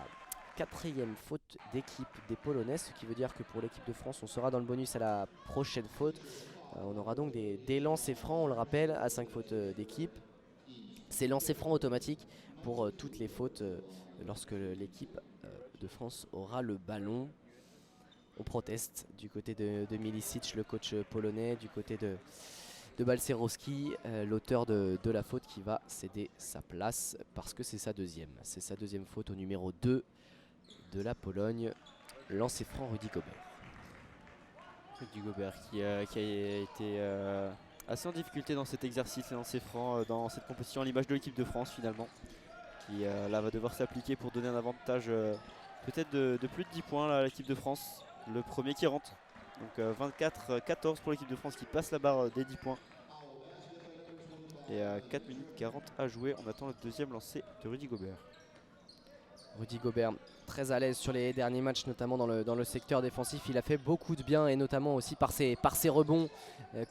4e faute d'équipe des Polonais. Ce qui veut dire que pour l'équipe de France, on sera dans le bonus à la prochaine faute. On aura donc des lancers francs, on le rappelle, à 5 fautes d'équipe. C'est lancé franc automatique pour toutes les fautes lorsque l'équipe de France aura le ballon. On proteste du côté de Milicic, le coach polonais, du côté de Balcerowski, l'auteur de la faute qui va céder sa place parce que c'est sa deuxième. C'est sa deuxième faute au numéro 2 de la Pologne. Lancé franc Rudy Gobert. Rudy Gobert qui a été assez en difficulté dans cet exercice, les lancers francs dans cette compétition à l'image de l'équipe de France finalement. Qui là va devoir s'appliquer pour donner un avantage peut-être de plus de 10 points là, à l'équipe de France. Le premier qui rentre. Donc 24-14 pour l'équipe de France qui passe la barre des 10 points. Et à 4 minutes 40 à jouer, on attend le deuxième lancer de Rudy Gobert. Rudy Gobert très à l'aise sur les derniers matchs, notamment dans le secteur défensif. Il a fait beaucoup de bien et notamment aussi par ses rebonds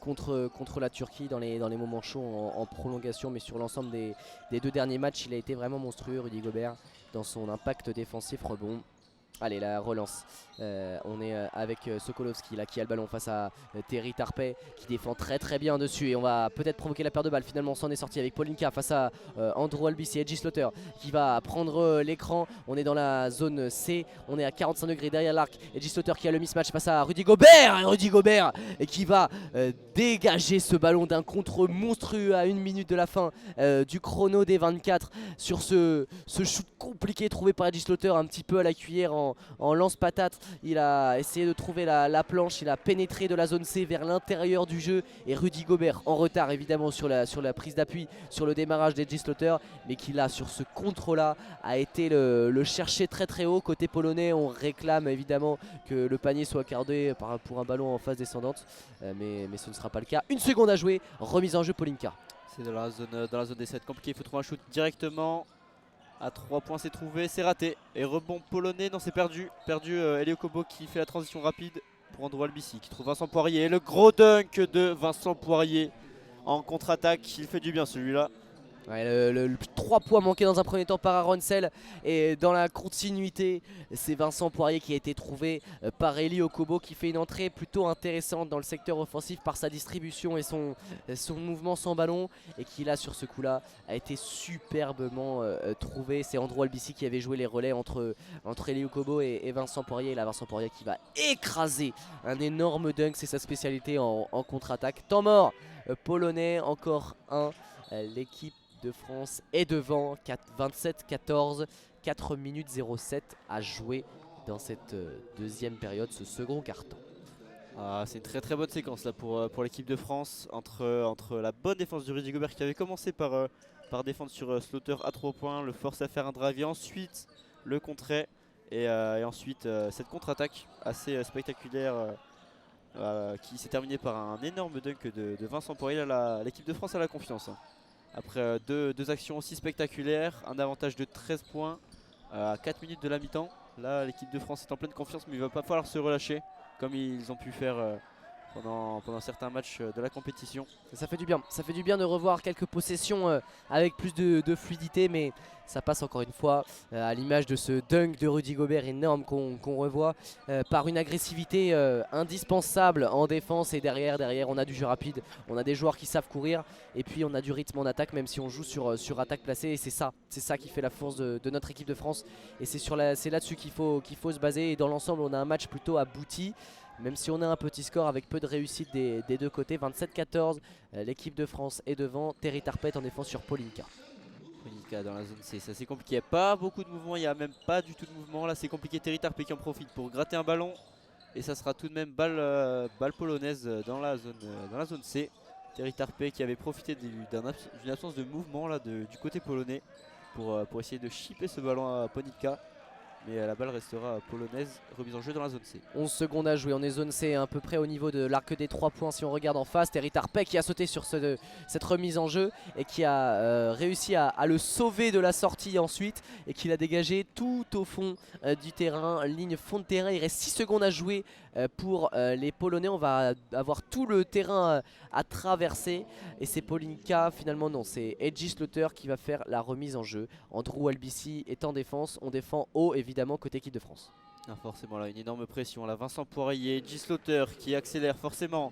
contre la Turquie dans les moments chauds en prolongation. Mais sur l'ensemble des 2 derniers matchs, il a été vraiment monstrueux, Rudy Gobert, dans son impact défensif rebond. Allez, la relance. On est avec Sokolovski là, qui a le ballon face à Terry Tarpey qui défend très bien dessus. Et on va peut-être provoquer la perte de balle. Finalement, on s'en est sorti avec Polinka face à Andrew Albici et Edgy Slaughter qui va prendre l'écran. On est dans la zone C. On est à 45 degrés derrière l'arc. Edgy Slaughter qui a le mismatch face à Rudy Gobert. Et Rudy Gobert qui va dégager ce ballon d'un contre monstrueux à 1 minute de la fin du chrono des 24 sur ce shoot compliqué trouvé par Edgy Slaughter un petit peu à la cuillère en lance-patate. Il a essayé de trouver la planche, il a pénétré de la zone C vers l'intérieur du jeu et Rudy Gobert en retard évidemment sur la prise d'appui, sur le démarrage d'Edgy Slaughter, mais qui là sur ce contre-là a été le chercher très haut. Côté polonais, on réclame évidemment que le panier soit accordé pour un ballon en phase descendante, mais ce ne sera pas le cas. 1 seconde à jouer, remise en jeu Polinka. C'est dans la zone des 7 compliqué, il faut trouver un shoot directement. À 3 points c'est trouvé, c'est raté. Et rebond polonais, non c'est perdu. Elio Kobo qui fait la transition rapide pour Andrew Albici qui trouve Vincent Poirier. Et le gros dunk de Vincent Poirier en contre-attaque, il fait du bien celui-là. Ouais, le 3 points manqués dans un premier temps par Aronsel. Et dans la continuité, c'est Vincent Poirier qui a été trouvé par Eli Okobo qui fait une entrée plutôt intéressante dans le secteur offensif par sa distribution et son mouvement sans ballon. Et qui là sur ce coup là a été superbement trouvé. C'est Andrew Albici qui avait joué les relais entre Eli Okobo et Vincent Poirier. Et là Vincent Poirier qui va écraser un énorme dunk, c'est sa spécialité en contre-attaque. Temps mort polonais, encore un. L'équipe de France est devant 27-14, 4 minutes 07 à jouer dans cette deuxième période, ce second quart-temps. C'est une très bonne séquence là pour l'équipe de France entre la bonne défense de Rudy Gobert qui avait commencé par défendre sur Slaughter à 3 points, le force à faire un drive et ensuite le contrait et ensuite cette contre-attaque assez spectaculaire qui s'est terminée par un énorme dunk de Vincent Poirier. L'équipe de France a la confiance. Après deux actions aussi spectaculaires, un avantage de 13 points à 4 minutes de la mi-temps. Là l'équipe de France est en pleine confiance mais il ne va pas falloir se relâcher comme ils ont pu faire pendant certains matchs de la compétition. Ça fait du bien de revoir quelques possessions avec plus de fluidité, mais ça passe encore une fois à l'image de ce dunk de Rudy Gobert énorme qu'on revoit par une agressivité indispensable en défense. Et derrière on a du jeu rapide, on a des joueurs qui savent courir et puis on a du rythme en attaque même si on joue sur attaque placée. Et c'est ça qui fait la force de notre équipe de France et c'est là-dessus qu'il faut se baser. Et dans l'ensemble on a un match plutôt abouti. Même si on a un petit score avec peu de réussite des deux côtés, 27-14, l'équipe de France est devant. Terry Tarpey en défense sur Polinka. Polinka dans la zone C, ça c'est compliqué, il n'y a pas beaucoup de mouvement, il n'y a même pas du tout de mouvement. Là c'est compliqué, Terry Tarpey qui en profite pour gratter un ballon. Et ça sera tout de même balle polonaise dans la zone C. Terry Tarpey qui avait profité d'une absence de mouvement là, du côté polonais pour essayer de chipper ce ballon à Polinka. Mais la balle restera polonaise, remise en jeu dans la zone C. 11 secondes à jouer, on est zone C à peu près au niveau de l'arc des 3 points si on regarde en face. Terry Tarpey qui a sauté sur cette remise en jeu et qui a réussi à le sauver de la sortie ensuite. Et qui l'a dégagé tout au fond du terrain, ligne fond de terrain. Il reste 6 secondes à jouer pour les Polonais. On va avoir tout le terrain à traverser. Et c'est Polinka, finalement non, c'est Edgy Slaughter qui va faire la remise en jeu. Andrew Albici est en défense, on défend haut évidemment côté équipe de France. Forcément là une énorme pression, là Vincent Poirier, Edgy Slaughter qui accélère forcément,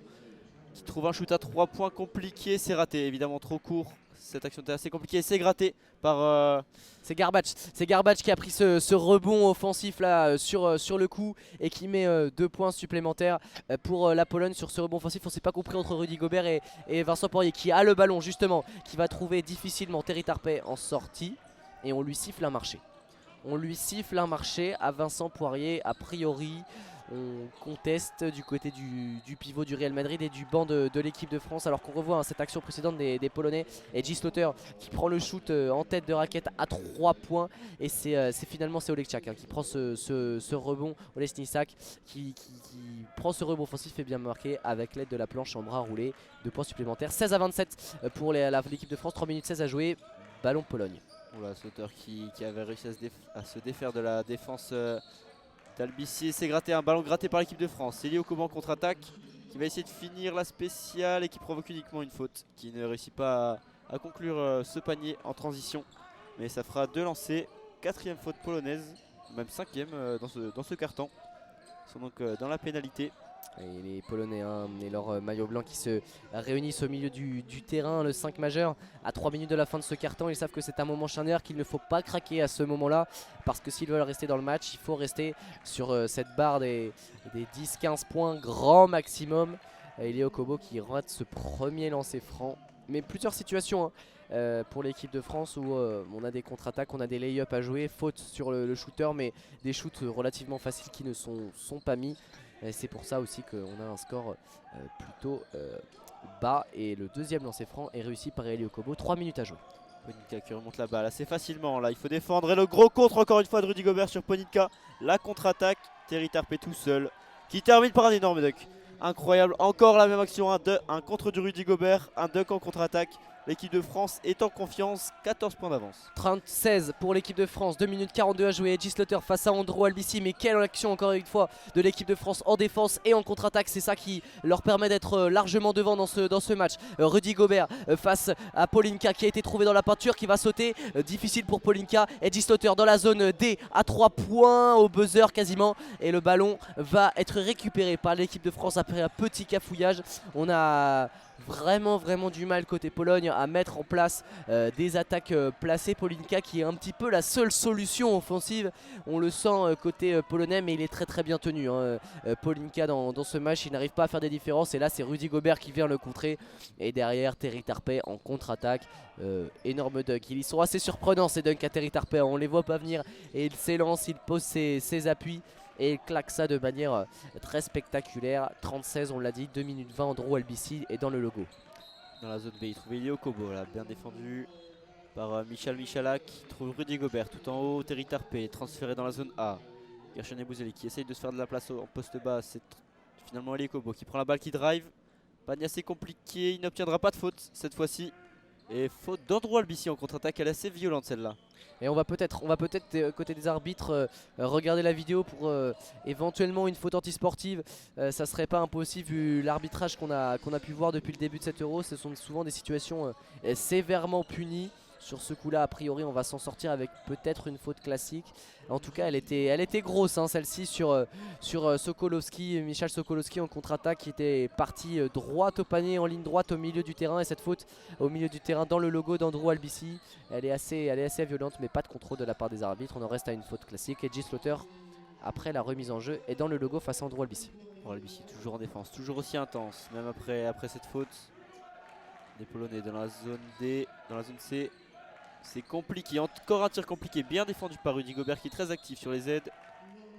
qui trouve un shoot à 3 points compliqué, c'est raté, évidemment trop court. Cette action était assez compliquée, c'est gratté par... C'est Garbage qui a pris ce rebond offensif là sur le coup et qui met 2 points supplémentaires pour la Pologne sur ce rebond offensif. On s'est pas compris entre Rudy Gobert et Vincent Poirier qui a le ballon justement, qui va trouver difficilement Terry Tarpey en sortie et on lui siffle un marché. On lui siffle un marché à Vincent Poirier. A priori, on conteste du côté du pivot du Real Madrid et du banc de l'équipe de France. Alors qu'on revoit cette action précédente des Polonais. Edgy Slaughter qui prend le shoot en tête de raquette à 3 points. Et c'est finalement Olekchak qui prend ce rebond. Olesnisak qui prend ce rebond offensif et bien marqué avec l'aide de la planche en bras roulé. 2 points supplémentaires. 16-27 pour l'équipe de France. 3 minutes 16 à jouer. Ballon Pologne. Oula, Slaughter qui avait réussi à se défaire de la défense d'Albici. C'est gratté, un ballon gratté par l'équipe de France. C'est Elio Kobo contre-attaque qui va essayer de finir la spéciale et qui provoque uniquement une faute. Qui ne réussit pas à conclure ce panier en transition. Mais ça fera 2 lancers. 4e faute polonaise. même 5e dans ce carton. Ils sont donc dans la pénalité. Et les Polonais et leur maillot blanc qui se réunissent au milieu du terrain, le 5 majeur, à 3 minutes de la fin de ce carton. Ils savent que c'est un moment charnière, qu'il ne faut pas craquer à ce moment-là, parce que s'ils veulent rester dans le match, il faut rester sur cette barre des 10-15 points grand maximum. Elio Kobo qui rate ce premier lancer franc, mais plusieurs situations pour l'équipe de France où on a des contre-attaques, on a des lay-ups à jouer, faute sur le shooter, mais des shoots relativement faciles qui ne sont pas mis. C'est pour ça aussi qu'on a un score plutôt bas. Et le deuxième lancer franc est réussi par Elio Kobo. 3 minutes à jouer. Ponitka qui remonte la balle assez facilement. Là, il faut défendre. Et le gros contre encore une fois de Rudy Gobert sur Ponitka. La contre-attaque. Terry Tarpey tout seul qui termine par un énorme dunk. Incroyable. Encore la même action. Un contre du Rudy Gobert. Un dunk en contre-attaque. L'équipe de France est en confiance, 14 points d'avance. 30-16 pour l'équipe de France, 2 minutes 42 à jouer. Edgy Slaughter face à Andrew Albici, mais quelle action encore une fois de l'équipe de France en défense et en contre-attaque. C'est ça qui leur permet d'être largement devant dans ce match. Rudy Gobert face à Polinka qui a été trouvé dans la peinture, qui va sauter. Difficile pour Polinka. Edgy Slaughter dans la zone D à 3 points au buzzer quasiment. Et le ballon va être récupéré par l'équipe de France après un petit cafouillage. On a vraiment du mal côté Pologne à mettre en place des attaques placées. Polinka qui est un petit peu la seule solution offensive, on le sent côté polonais, mais il est très bien tenu Polinka dans ce match. Il n'arrive pas à faire des différences et là c'est Rudy Gobert qui vient le contrer. Et derrière Terry Tarpey en contre-attaque, énorme dunk. Ils sont assez surprenants ces dunks à Terry Tarpey, on les voit pas venir et il s'élance, il pose ses appuis et il claque ça de manière très spectaculaire. 36, on l'a dit, 2 minutes 20, Andrew Albici est dans le logo. Dans la zone B, il trouve Elio Kobo, là, bien défendu par Michal Michalak. Il trouve Rudy Gobert tout en haut, Terry Tarpey transféré dans la zone A. Gershon Ebouzeli qui essaye de se faire de la place en poste bas. C'est finalement Elio Kobo qui prend la balle, qui drive. Panier assez compliqué, il n'obtiendra pas de faute cette fois-ci. Et faute d'Andrew Albici en contre-attaque, elle est assez violente celle-là. Et on va peut-être côté des arbitres regarder la vidéo pour éventuellement une faute antisportive. Ça serait pas impossible vu l'arbitrage qu'on a pu voir depuis le début de cet Euro. Ce sont souvent des situations sévèrement punies. Sur ce coup là a priori on va s'en sortir avec peut-être une faute classique. En tout cas elle était grosse celle-ci sur Sokolowski, Michal Sokolowski en contre-attaque qui était parti droit au panier en ligne droite au milieu du terrain. Et cette faute au milieu du terrain dans le logo d'Andrew Albici, elle est assez violente, mais pas de contrôle de la part des arbitres. On en reste à une faute classique. Edgy Slaughter après la remise en jeu est dans le logo face à Andrew Albici. Albici toujours en défense, toujours aussi intense même après cette faute. Les Polonais dans la zone D, dans la zone C. C'est compliqué, encore un tir compliqué, bien défendu par Rudy Gobert qui est très actif sur les aides.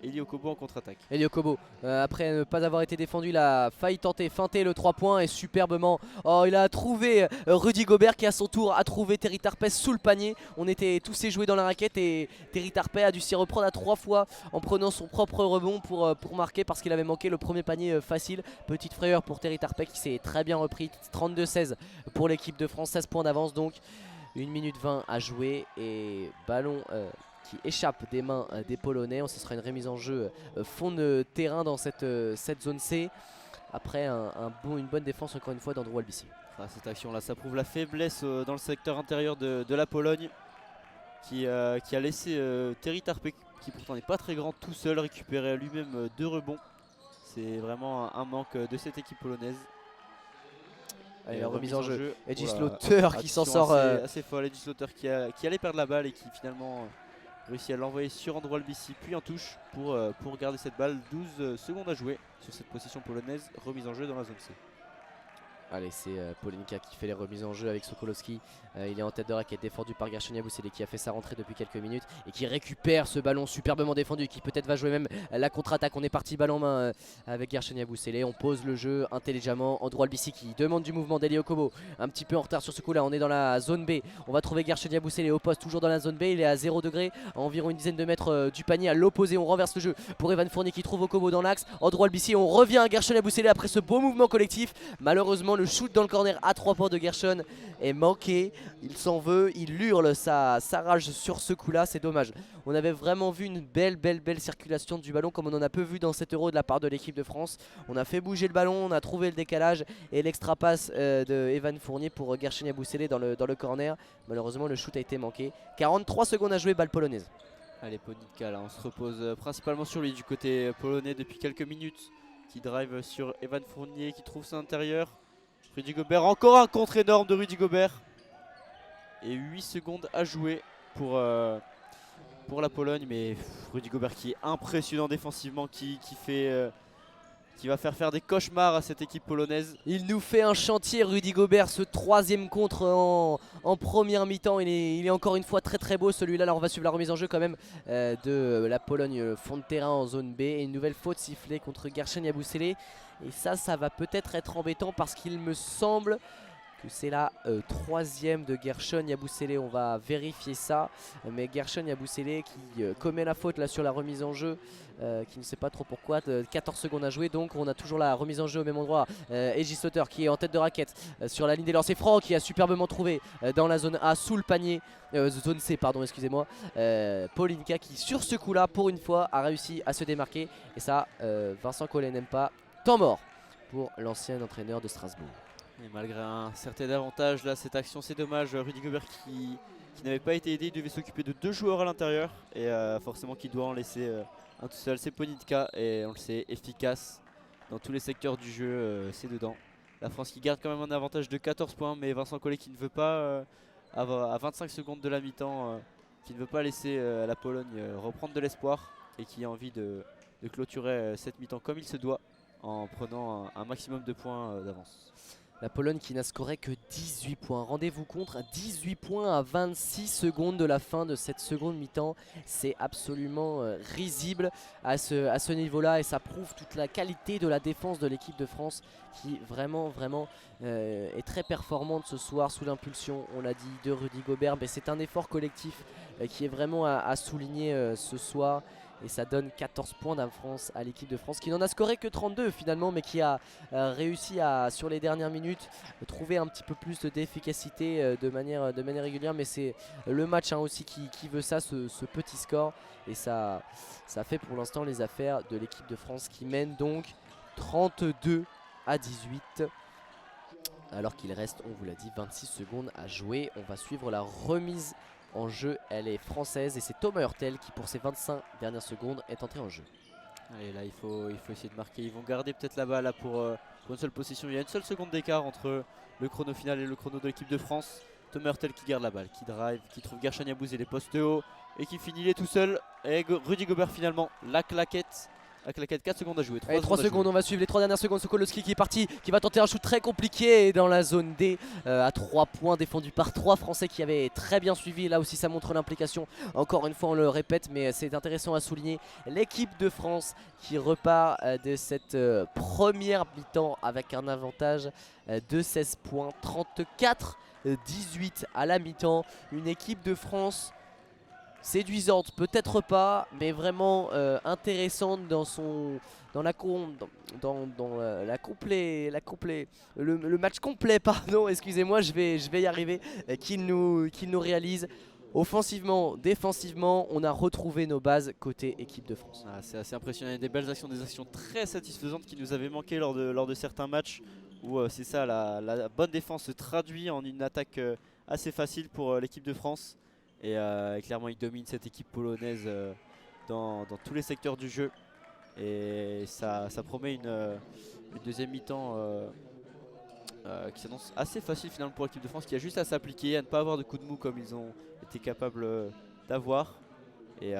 Elio Kobo en contre-attaque. Elio Kobo, après ne pas avoir été défendu, il a failli feinter le 3 points et superbement. Oh, il a trouvé Rudy Gobert qui à son tour a trouvé Terry Tarpey sous le panier. On était tous joués dans la raquette et Terry Tarpey a dû s'y reprendre à 3 fois en prenant son propre rebond pour marquer parce qu'il avait manqué le premier panier facile. Petite frayeur pour Terry Tarpey qui s'est très bien repris. 32-16 pour l'équipe de France, 16 points d'avance donc. 1 minute 20 à jouer et ballon qui échappe des mains des Polonais. Ce sera une remise en jeu fond de terrain dans cette zone C. Après une bonne défense encore une fois d'Andrew Albici. Cette action là, ça prouve la faiblesse dans le secteur intérieur de la Pologne qui a laissé Terry Tarpey, qui pourtant n'est pas très grand, tout seul, récupérer lui-même 2 rebonds. C'est vraiment un manque de cette équipe polonaise. Allez, la remise en jeu. Edgy Slaughter qui s'en sort. Assez folle. Edgy Slaughter qui allait perdre la balle et qui finalement réussit à l'envoyer sur Andrew Albici, puis en touche pour garder cette balle. 12 secondes à jouer sur cette position polonaise. Remise en jeu dans la zone C. Allez, c'est Polinka qui fait les remises en jeu avec Sokolowski. Il est en tête de raquette, défendu par Gershon Ebouzeli qui a fait sa rentrée depuis quelques minutes et qui récupère ce ballon superbement défendu, qui peut-être va jouer même la contre-attaque. On est parti balle en main avec Gershon Ebouzeli. On pose le jeu intelligemment. Andrew Albici qui demande du mouvement d'Elio Kobo. Un petit peu en retard sur ce coup là. On est dans la zone B. On va trouver Gershon Ebouzeli au poste, toujours dans la zone B. Il est à 0 degré, à environ une dizaine de mètres du panier à l'opposé. On renverse le jeu pour Evan Fournier qui trouve Kobo dans l'axe. Andrew Albici, on revient à Gershon Ebouzeli après ce beau mouvement collectif. Malheureusement le shoot dans le corner à 3 points de Gershon est manqué. Il s'en veut, il hurle sa rage sur ce coup là, c'est dommage. On avait vraiment vu une belle circulation du ballon comme on en a peu vu dans cet Euro de la part de l'équipe de France. On a fait bouger le ballon, on a trouvé le décalage et l'extra passe de Evan Fournier pour Gershon Ebouzeli dans le corner. Malheureusement le shoot a été manqué. 43 secondes à jouer, balle polonaise. Allez, Ponitka, là on se repose principalement sur lui du côté polonais depuis quelques minutes. Qui drive sur Evan Fournier qui trouve son intérieur. Rudy Gobert, encore un contre énorme de Rudy Gobert. Et 8 secondes à jouer pour la Pologne. Mais Rudy Gobert qui est impressionnant défensivement, qui va faire des cauchemars à cette équipe polonaise. Il nous fait un chantier, Rudy Gobert, ce troisième contre en première mi-temps. Il est encore une fois très très beau celui-là. Là on va suivre la remise en jeu quand même de la Pologne, fond de terrain en zone B. Et une nouvelle faute sifflée contre Gershon Yabusele. Et ça va peut-être être embêtant parce qu'il me semble que c'est la troisième de Gershon Yabusele. On va vérifier ça. Mais Gershon Yabusele qui commet la faute là sur la remise en jeu. Qui ne sait pas trop pourquoi, 14 secondes à jouer, donc on a toujours la remise en jeu au même endroit. Aegis Slaughter qui est en tête de raquette sur la ligne des lancers francs, qui a superbement trouvé dans la zone A sous le panier, zone C pardon, excusez-moi. Ponitka qui sur ce coup là pour une fois a réussi à se démarquer, et ça Vincent Collet n'aime pas. Temps mort pour l'ancien entraîneur de Strasbourg. Et malgré un certain avantage là, cette action c'est dommage. Rudy Gobert qui n'avait pas été aidé, il devait s'occuper de 2 joueurs à l'intérieur, et forcément qui doit en laisser un tout seul. C'est Ponitka, et on le sait, efficace dans tous les secteurs du jeu, c'est dedans. La France qui garde quand même un avantage de 14 points, mais Vincent Collet qui ne veut pas, à 25 secondes de la mi-temps, qui ne veut pas laisser la Pologne reprendre de l'espoir, et qui a envie de clôturer cette mi-temps comme il se doit, en prenant un maximum de points d'avance. La Pologne qui n'a scoré que 18 points. Rendez-vous compte, 18 points à 26 secondes de la fin de cette seconde mi-temps. C'est absolument risible à ce niveau-là, et ça prouve toute la qualité de la défense de l'équipe de France qui vraiment est très performante ce soir sous l'impulsion, on l'a dit, de Rudy Gobert. Mais c'est un effort collectif qui est vraiment à souligner ce soir. Et ça donne 14 points d'avance à l'équipe de France qui n'en a scoré que 32 finalement, mais qui a réussi à, sur les dernières minutes, trouver un petit peu plus d'efficacité de manière régulière. Mais c'est le match aussi qui veut ça, ce petit score. Et ça fait pour l'instant les affaires de l'équipe de France qui mène donc 32 à 18. Alors qu'il reste, on vous l'a dit, 26 secondes à jouer. On va suivre la remise en jeu, elle est française, et c'est Thomas Hurtel qui pour ses 25 dernières secondes est entré en jeu. Allez, là il faut essayer de marquer. Ils vont garder peut-être la balle là pour une seule possession. Il y a une seule seconde d'écart entre le chrono final et le chrono de l'équipe de France. Thomas Hurtel qui garde la balle, qui drive, qui trouve Gershon Yabusele les postes hauts, et qui finit, il est tout seul. Et Rudy Gobert finalement, la claquette. 4 secondes à jouer. 3 secondes, on va suivre les 3 dernières secondes. Sokolowski qui est parti, qui va tenter un shoot très compliqué dans la zone D à 3 points, défendu par 3 Français qui avaient très bien suivi. Là aussi ça montre l'implication, encore une fois on le répète, mais c'est intéressant à souligner. L'équipe de France qui repart de cette première mi-temps avec un avantage de 16 points, 34-18 à la mi-temps. Une équipe de France séduisante, peut-être pas, mais vraiment intéressante dans le match complet, pardon, excusez-moi, je vais y arriver, qu'il nous réalise. Offensivement, défensivement, on a retrouvé nos bases côté équipe de France. Ah, c'est assez impressionnant, il y a des belles actions, des actions très satisfaisantes qui nous avaient manqué lors de certains matchs, où c'est ça, la bonne défense se traduit en une attaque assez facile pour l'équipe de France. Et clairement il domine cette équipe polonaise dans tous les secteurs du jeu. Et ça promet une deuxième mi-temps qui s'annonce assez facile finalement pour l'équipe de France, qui a juste à s'appliquer, à ne pas avoir de coups de mou comme ils ont été capables d'avoir. Et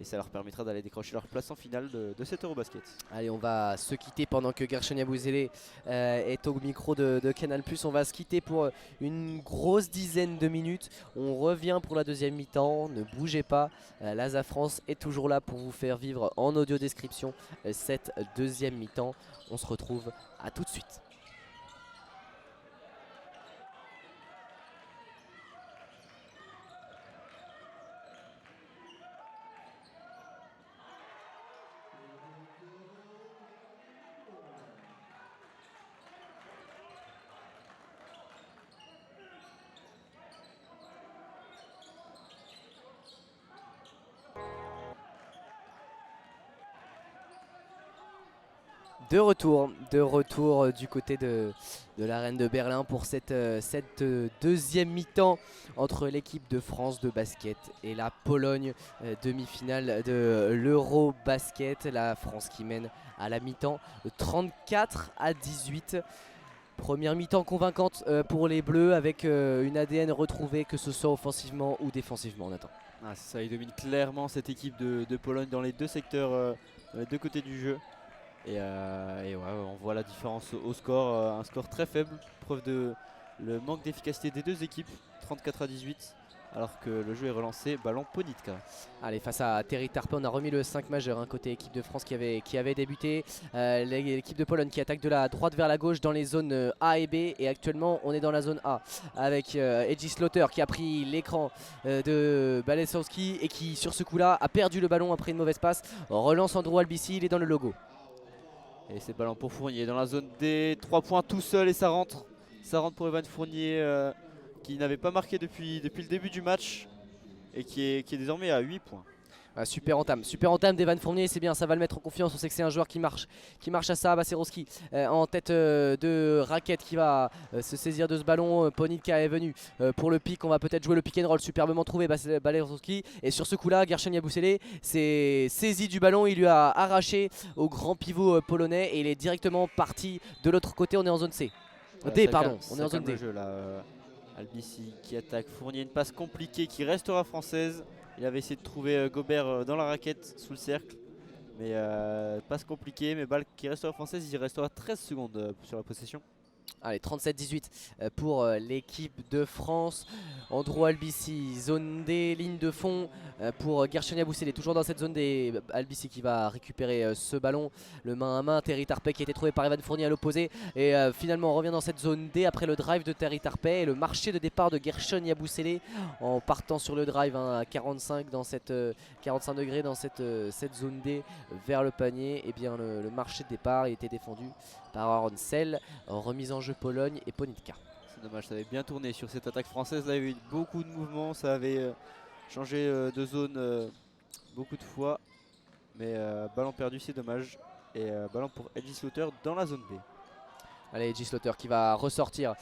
ça leur permettra d'aller décrocher leur place en finale de cet Eurobasket. Allez, on va se quitter pendant que Gershon Yabusele est au micro de Canal+. On va se quitter pour une grosse dizaine de minutes. On revient pour la deuxième mi-temps, ne bougez pas. L'ASA France est toujours là pour vous faire vivre en audio description cette deuxième mi-temps. On se retrouve à tout de suite. De retour du côté de l'Arène de Berlin pour cette deuxième mi-temps entre l'équipe de France de basket et la Pologne, demi-finale de l'Eurobasket. La France qui mène à la mi-temps 34-18. Première mi-temps convaincante pour les Bleus avec une ADN retrouvée, que ce soit offensivement ou défensivement, Nathan. Ah, c'est ça, il domine clairement cette équipe de Pologne dans les deux secteurs, dans les deux côtés du jeu. Et ouais, on voit la différence au score, un score très faible, preuve de le manque d'efficacité des deux équipes, 34-18, alors que le jeu est relancé, ballon Ponitka. Allez, face à Terry Tarpe, on a remis le 5 majeur, côté équipe de France qui avait débuté. L'équipe de Pologne qui attaque de la droite vers la gauche dans les zones A et B. Et actuellement, on est dans la zone A avec Edgy Slaughter qui a pris l'écran de Balesowski et qui, sur ce coup-là, a perdu le ballon après une mauvaise passe. Relance Andrew Albici, il est dans le logo. Et c'est ballon pour Fournier dans la zone D, 3 points tout seul et ça rentre. Ça rentre pour Evan Fournier qui n'avait pas marqué depuis le début du match et qui est désormais à 8 points. Super entame d'Evan Fournier, c'est bien, ça va le mettre en confiance. On sait que c'est un joueur qui marche à ça. Balcerowski en tête de raquette qui va se saisir de ce ballon. Ponitka est venu pour le pick. On va peut-être jouer le pick and roll, superbement trouvé Balcerowski. Et sur ce coup-là, Gershon Yabusele s'est saisi du ballon. Il lui a arraché au grand pivot polonais et il est directement parti de l'autre côté. On est en zone C. D, pardon, on est en zone D. Albici qui attaque Fournier, une passe compliquée qui restera française. Il avait essayé de trouver Gobert dans la raquette sous le cercle, mais passe compliquée, mais balle qui restera française. Il restera 13 secondes sur la possession. Allez, 37-18 pour l'équipe de France. Andrew Albici, zone D, ligne de fond pour Gershon Yabusele, toujours dans cette zone D. Albici qui va récupérer ce ballon, le main à main. Terry Tarpe qui a été trouvé par Evan Fournier à l'opposé. Et finalement on revient dans cette zone D après le drive de Terry Tarpe et le marché de départ de Gershon Yabusele en partant sur le drive à 45 dans cette 45 degrés dans cette zone D vers le panier. Et bien le marché de départ il était défendu par Aaron Sell, remise en jeu Pologne et Ponitka. C'est dommage, ça avait bien tourné sur cette attaque française. Là, il y avait eu beaucoup de mouvements, ça avait changé de zone beaucoup de fois. Mais ballon perdu, c'est dommage. Et ballon pour Edgy Slaughter dans la zone B. Allez, Edgy Slaughter qui va ressortir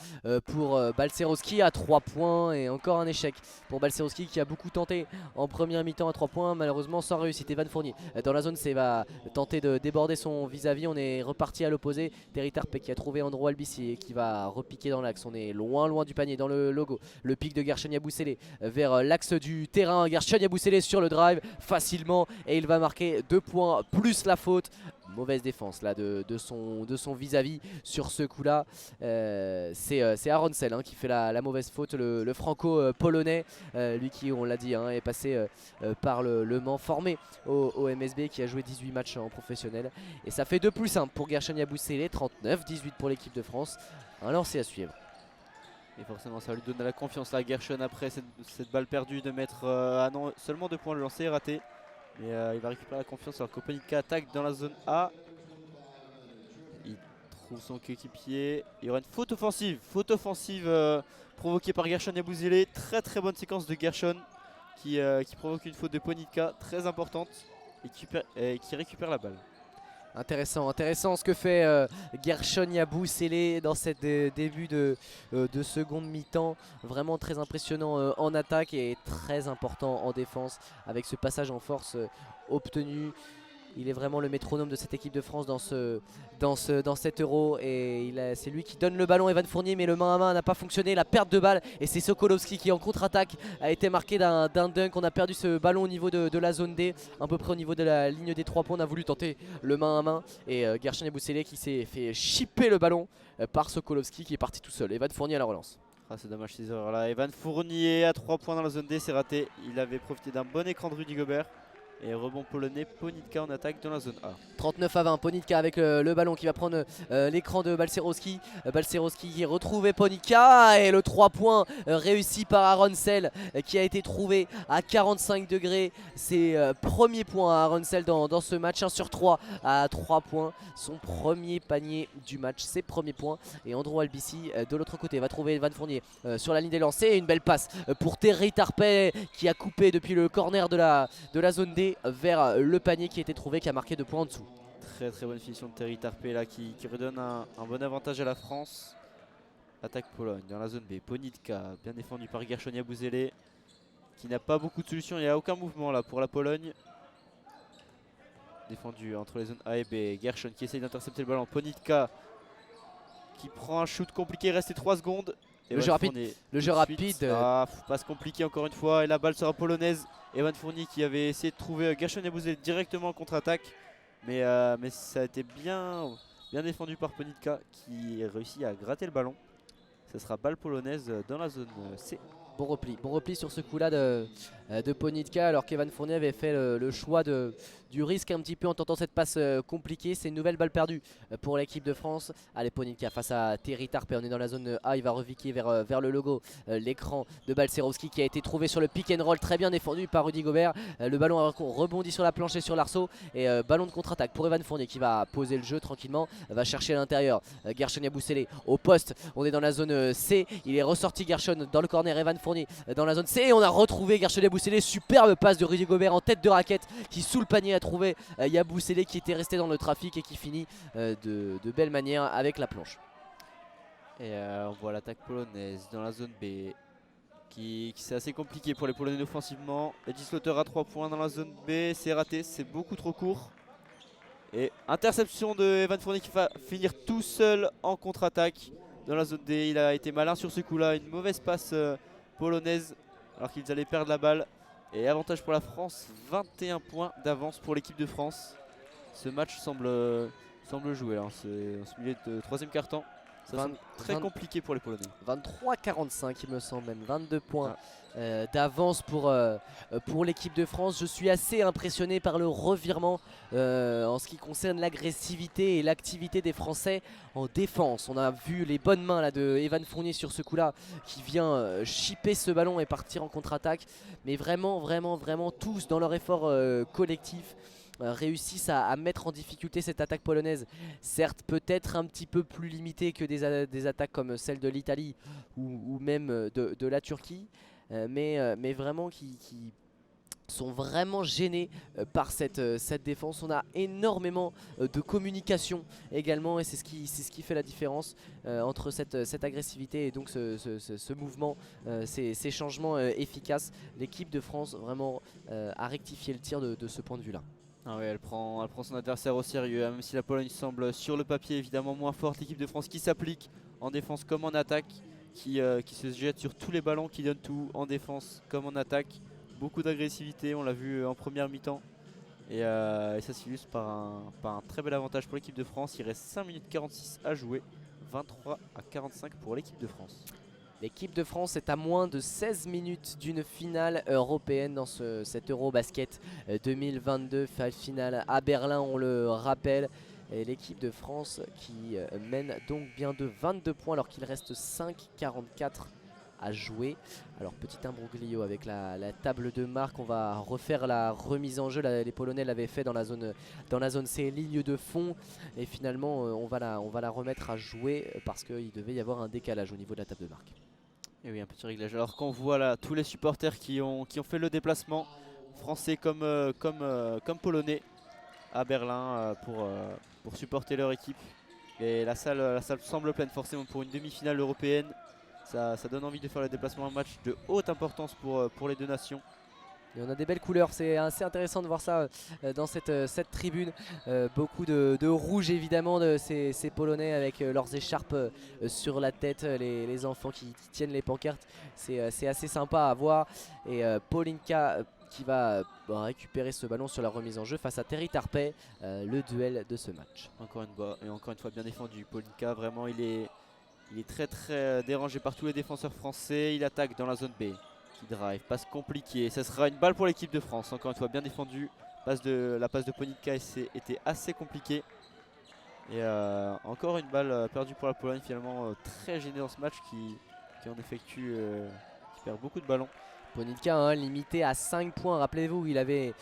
pour Balcerowski à 3 points et encore un échec pour Balcerowski qui a beaucoup tenté en première mi-temps à 3 points, malheureusement sans réussite. Evan Fournier dans la zone C va tenter de déborder son vis-à-vis. On est reparti à l'opposé. Terry Tarpe qui a trouvé Andrew Albici et qui va repiquer dans l'axe. On est loin du panier dans le logo. Le pic de Gershon Yabusele vers l'axe du terrain. Gershon Yabusele sur le drive facilement et il va marquer 2 points plus la faute. Mauvaise défense là de son vis-à-vis sur ce coup là. C'est Aaron Sell qui fait la mauvaise faute, le franco-polonais, lui qui, on l'a dit, est passé par le Mans, formé au MSB, qui a joué 18 matchs en professionnel. Et ça fait 2+1 pour Gershon Yabusele, 39-18 pour l'équipe de France. Un lancer à suivre. Et forcément ça lui donne la confiance à Gershon après cette balle perdue de mettre non, seulement 2 points. Le lancer est raté. Mais il va récupérer la confiance alors que Ponitka attaque dans la zone A. Il trouve son coéquipier. Il y aura une faute offensive provoquée par Gershon Yabusele. Très bonne séquence de Gershon qui provoque une faute de Ponitka très importante et qui récupère la balle. Intéressant ce que fait Gershon Yabusele dans cette début de seconde mi-temps. Vraiment très impressionnant en attaque et très important en défense avec ce passage en force obtenu. Il est vraiment le métronome de cette équipe de France dans cet Euro et c'est lui qui donne le ballon à Evan Fournier, mais le main à main n'a pas fonctionné, la perte de balle, et c'est Sokolowski qui en contre-attaque a été marqué d'un dunk. On a perdu ce ballon au niveau de la zone D, à peu près au niveau de la ligne des 3 points. On a voulu tenter le main à main et Gershon Yabusele qui s'est fait chipper le ballon par Sokolowski qui est parti tout seul. Evan Fournier à la relance. Ah, c'est dommage ces erreurs là. Evan Fournier à 3 points dans la zone D, c'est raté. Il avait profité d'un bon écran de Rudy Gobert. Et rebond polonais, Ponitka en attaque dans la zone A. 39-20, Ponitka avec le ballon qui va prendre l'écran de Balcerowski. Balcerowski qui retrouve Ponitka et le 3 points réussi par Aaron Sell qui a été trouvé à 45 degrés. C'est premier point à Aaron Sell dans ce match, 1 sur 3 à 3 points. Son premier panier du match, ses premiers points. Et Andrew Albici de l'autre côté va trouver Evan Fournier sur la ligne des lancers. Une belle passe pour Terry Tarpe qui a coupé depuis le corner de la zone D vers le panier qui a été trouvé, qui a marqué 2 points en dessous. très bonne finition de Terry Tarpé là qui redonne un bon avantage à la France. Attaque Pologne dans la zone B. Ponitka bien défendu par Gershon Yabusele qui n'a pas beaucoup de solutions. Il n'y a aucun mouvement là pour la Pologne. Défendu entre les zones A et B. Gershon qui essaye d'intercepter le ballon. Ponitka qui prend un shoot compliqué. Resté 3 secondes. Le jeu rapide. Le jeu rapide. Ah, passe compliqué encore une fois. Et la balle sera polonaise. Evan Fournier qui avait essayé de trouver Gershon Yabusele directement en contre-attaque. Mais ça a été bien défendu par Ponitka qui réussit à gratter le ballon. Ce sera balle polonaise dans la zone C. Bon repli sur ce coup-là de Ponitka, alors qu'Evan Fournier avait fait le choix du risque un petit peu en tentant cette passe compliquée. C'est une nouvelle balle perdue pour l'équipe de France. Allez, Ponitka face à Terry Tarpé, on est dans la zone A, il va reviquer vers le logo, l'écran de Balcerowski qui a été trouvé sur le pick and roll, très bien défendu par Rudy Gobert. Le ballon a rebondi sur la planche et sur l'arceau, et ballon de contre-attaque pour Evan Fournier qui va poser le jeu tranquillement, va chercher à l'intérieur. Gershon Yabusele au poste, on est dans la zone C, il est ressorti Gershon dans le corner, Evan Fournier dans la zone C, et on a retrouvé Gershon Yabusele. Superbe passe de Rudy Gobert en tête de raquette qui sous le panier a trouvé Yabusele qui était resté dans le trafic et qui finit de belle manière avec la planche. Et on voit l'attaque polonaise dans la zone B qui c'est assez compliqué pour les Polonais offensivement. Eddy Slaughter à 3 points dans la zone B, c'est raté, c'est beaucoup trop court. Et interception de Evan Fournier qui va finir tout seul en contre-attaque dans la zone D. Il a été malin sur ce coup là, une mauvaise passe polonaise alors qu'ils allaient perdre la balle. Et avantage pour la France, 21 points d'avance pour l'équipe de France. Ce match semble joué là, c'est en ce milieu de troisième quart-temps. Ça semble très compliqué pour les Polonais. 23-45 il me semble même, 22 points d'avance pour l'équipe de France. Je suis assez impressionné par le revirement en ce qui concerne l'agressivité et l'activité des Français en défense. On a vu les bonnes mains là, de Evan Fournier sur ce coup là qui vient chipper ce ballon et partir en contre-attaque. Mais vraiment tous dans leur effort collectif réussissent à mettre en difficulté cette attaque polonaise. Certes peut-être un petit peu plus limitée que des attaques comme celle de l'Italie ou même de la Turquie, mais vraiment qui sont vraiment gênés par cette défense. On a énormément de communication également, et c'est ce qui fait la différence entre cette agressivité et donc ce mouvement, ces changements efficaces. L'équipe de France vraiment a rectifié le tir de ce point de vue là. Ah ouais, elle prend son adversaire au sérieux, même si la Pologne semble sur le papier évidemment moins forte. L'équipe de France qui s'applique en défense comme en attaque, qui se jette sur tous les ballons, qui donne tout en défense comme en attaque. Beaucoup d'agressivité, on l'a vu en première mi-temps. Et ça s'illustre par un très bel avantage pour l'équipe de France. Il reste 5 minutes 46 à jouer, 23-45 pour l'équipe de France. L'équipe de France est à moins de 16 minutes d'une finale européenne dans cet Eurobasket 2022, finale à Berlin, on le rappelle. Et l'équipe de France qui mène donc bien de 22 points alors qu'il reste 5,44 à jouer. Alors petit imbroglio avec la table de marque, on va refaire la remise en jeu. Les Polonais l'avaient fait dans la zone C, ligne de fond, et finalement on va la remettre à jouer parce qu'il devait y avoir un décalage au niveau de la table de marque. Et oui, un petit réglage. Alors qu'on voit là tous les supporters qui ont fait le déplacement, français comme polonais, à Berlin pour supporter leur équipe. Et la salle semble pleine forcément pour une demi-finale européenne. Ça donne envie de faire le déplacement, un match de haute importance pour les deux nations. Et on a des belles couleurs, c'est assez intéressant de voir ça dans cette tribune. Beaucoup de rouge évidemment de ces Polonais avec leurs écharpes sur la tête, les enfants qui tiennent les pancartes. C'est assez sympa à voir. Et Ponitka qui va récupérer ce ballon sur la remise en jeu face à Terry Tarpé, le duel de ce match. Encore une fois bien défendu. Ponitka, vraiment il est très dérangé par tous les défenseurs français. Il attaque dans la zone B. Qui drive, passe compliquée, ça sera une balle pour l'équipe de France, encore une fois bien défendu. La passe de Ponitka était assez compliquée. Et encore une balle perdue pour la Pologne, finalement très gêné dans ce match qui perd beaucoup de ballons. Ponitka hein, limité à 5 points. Rappelez-vous, il avait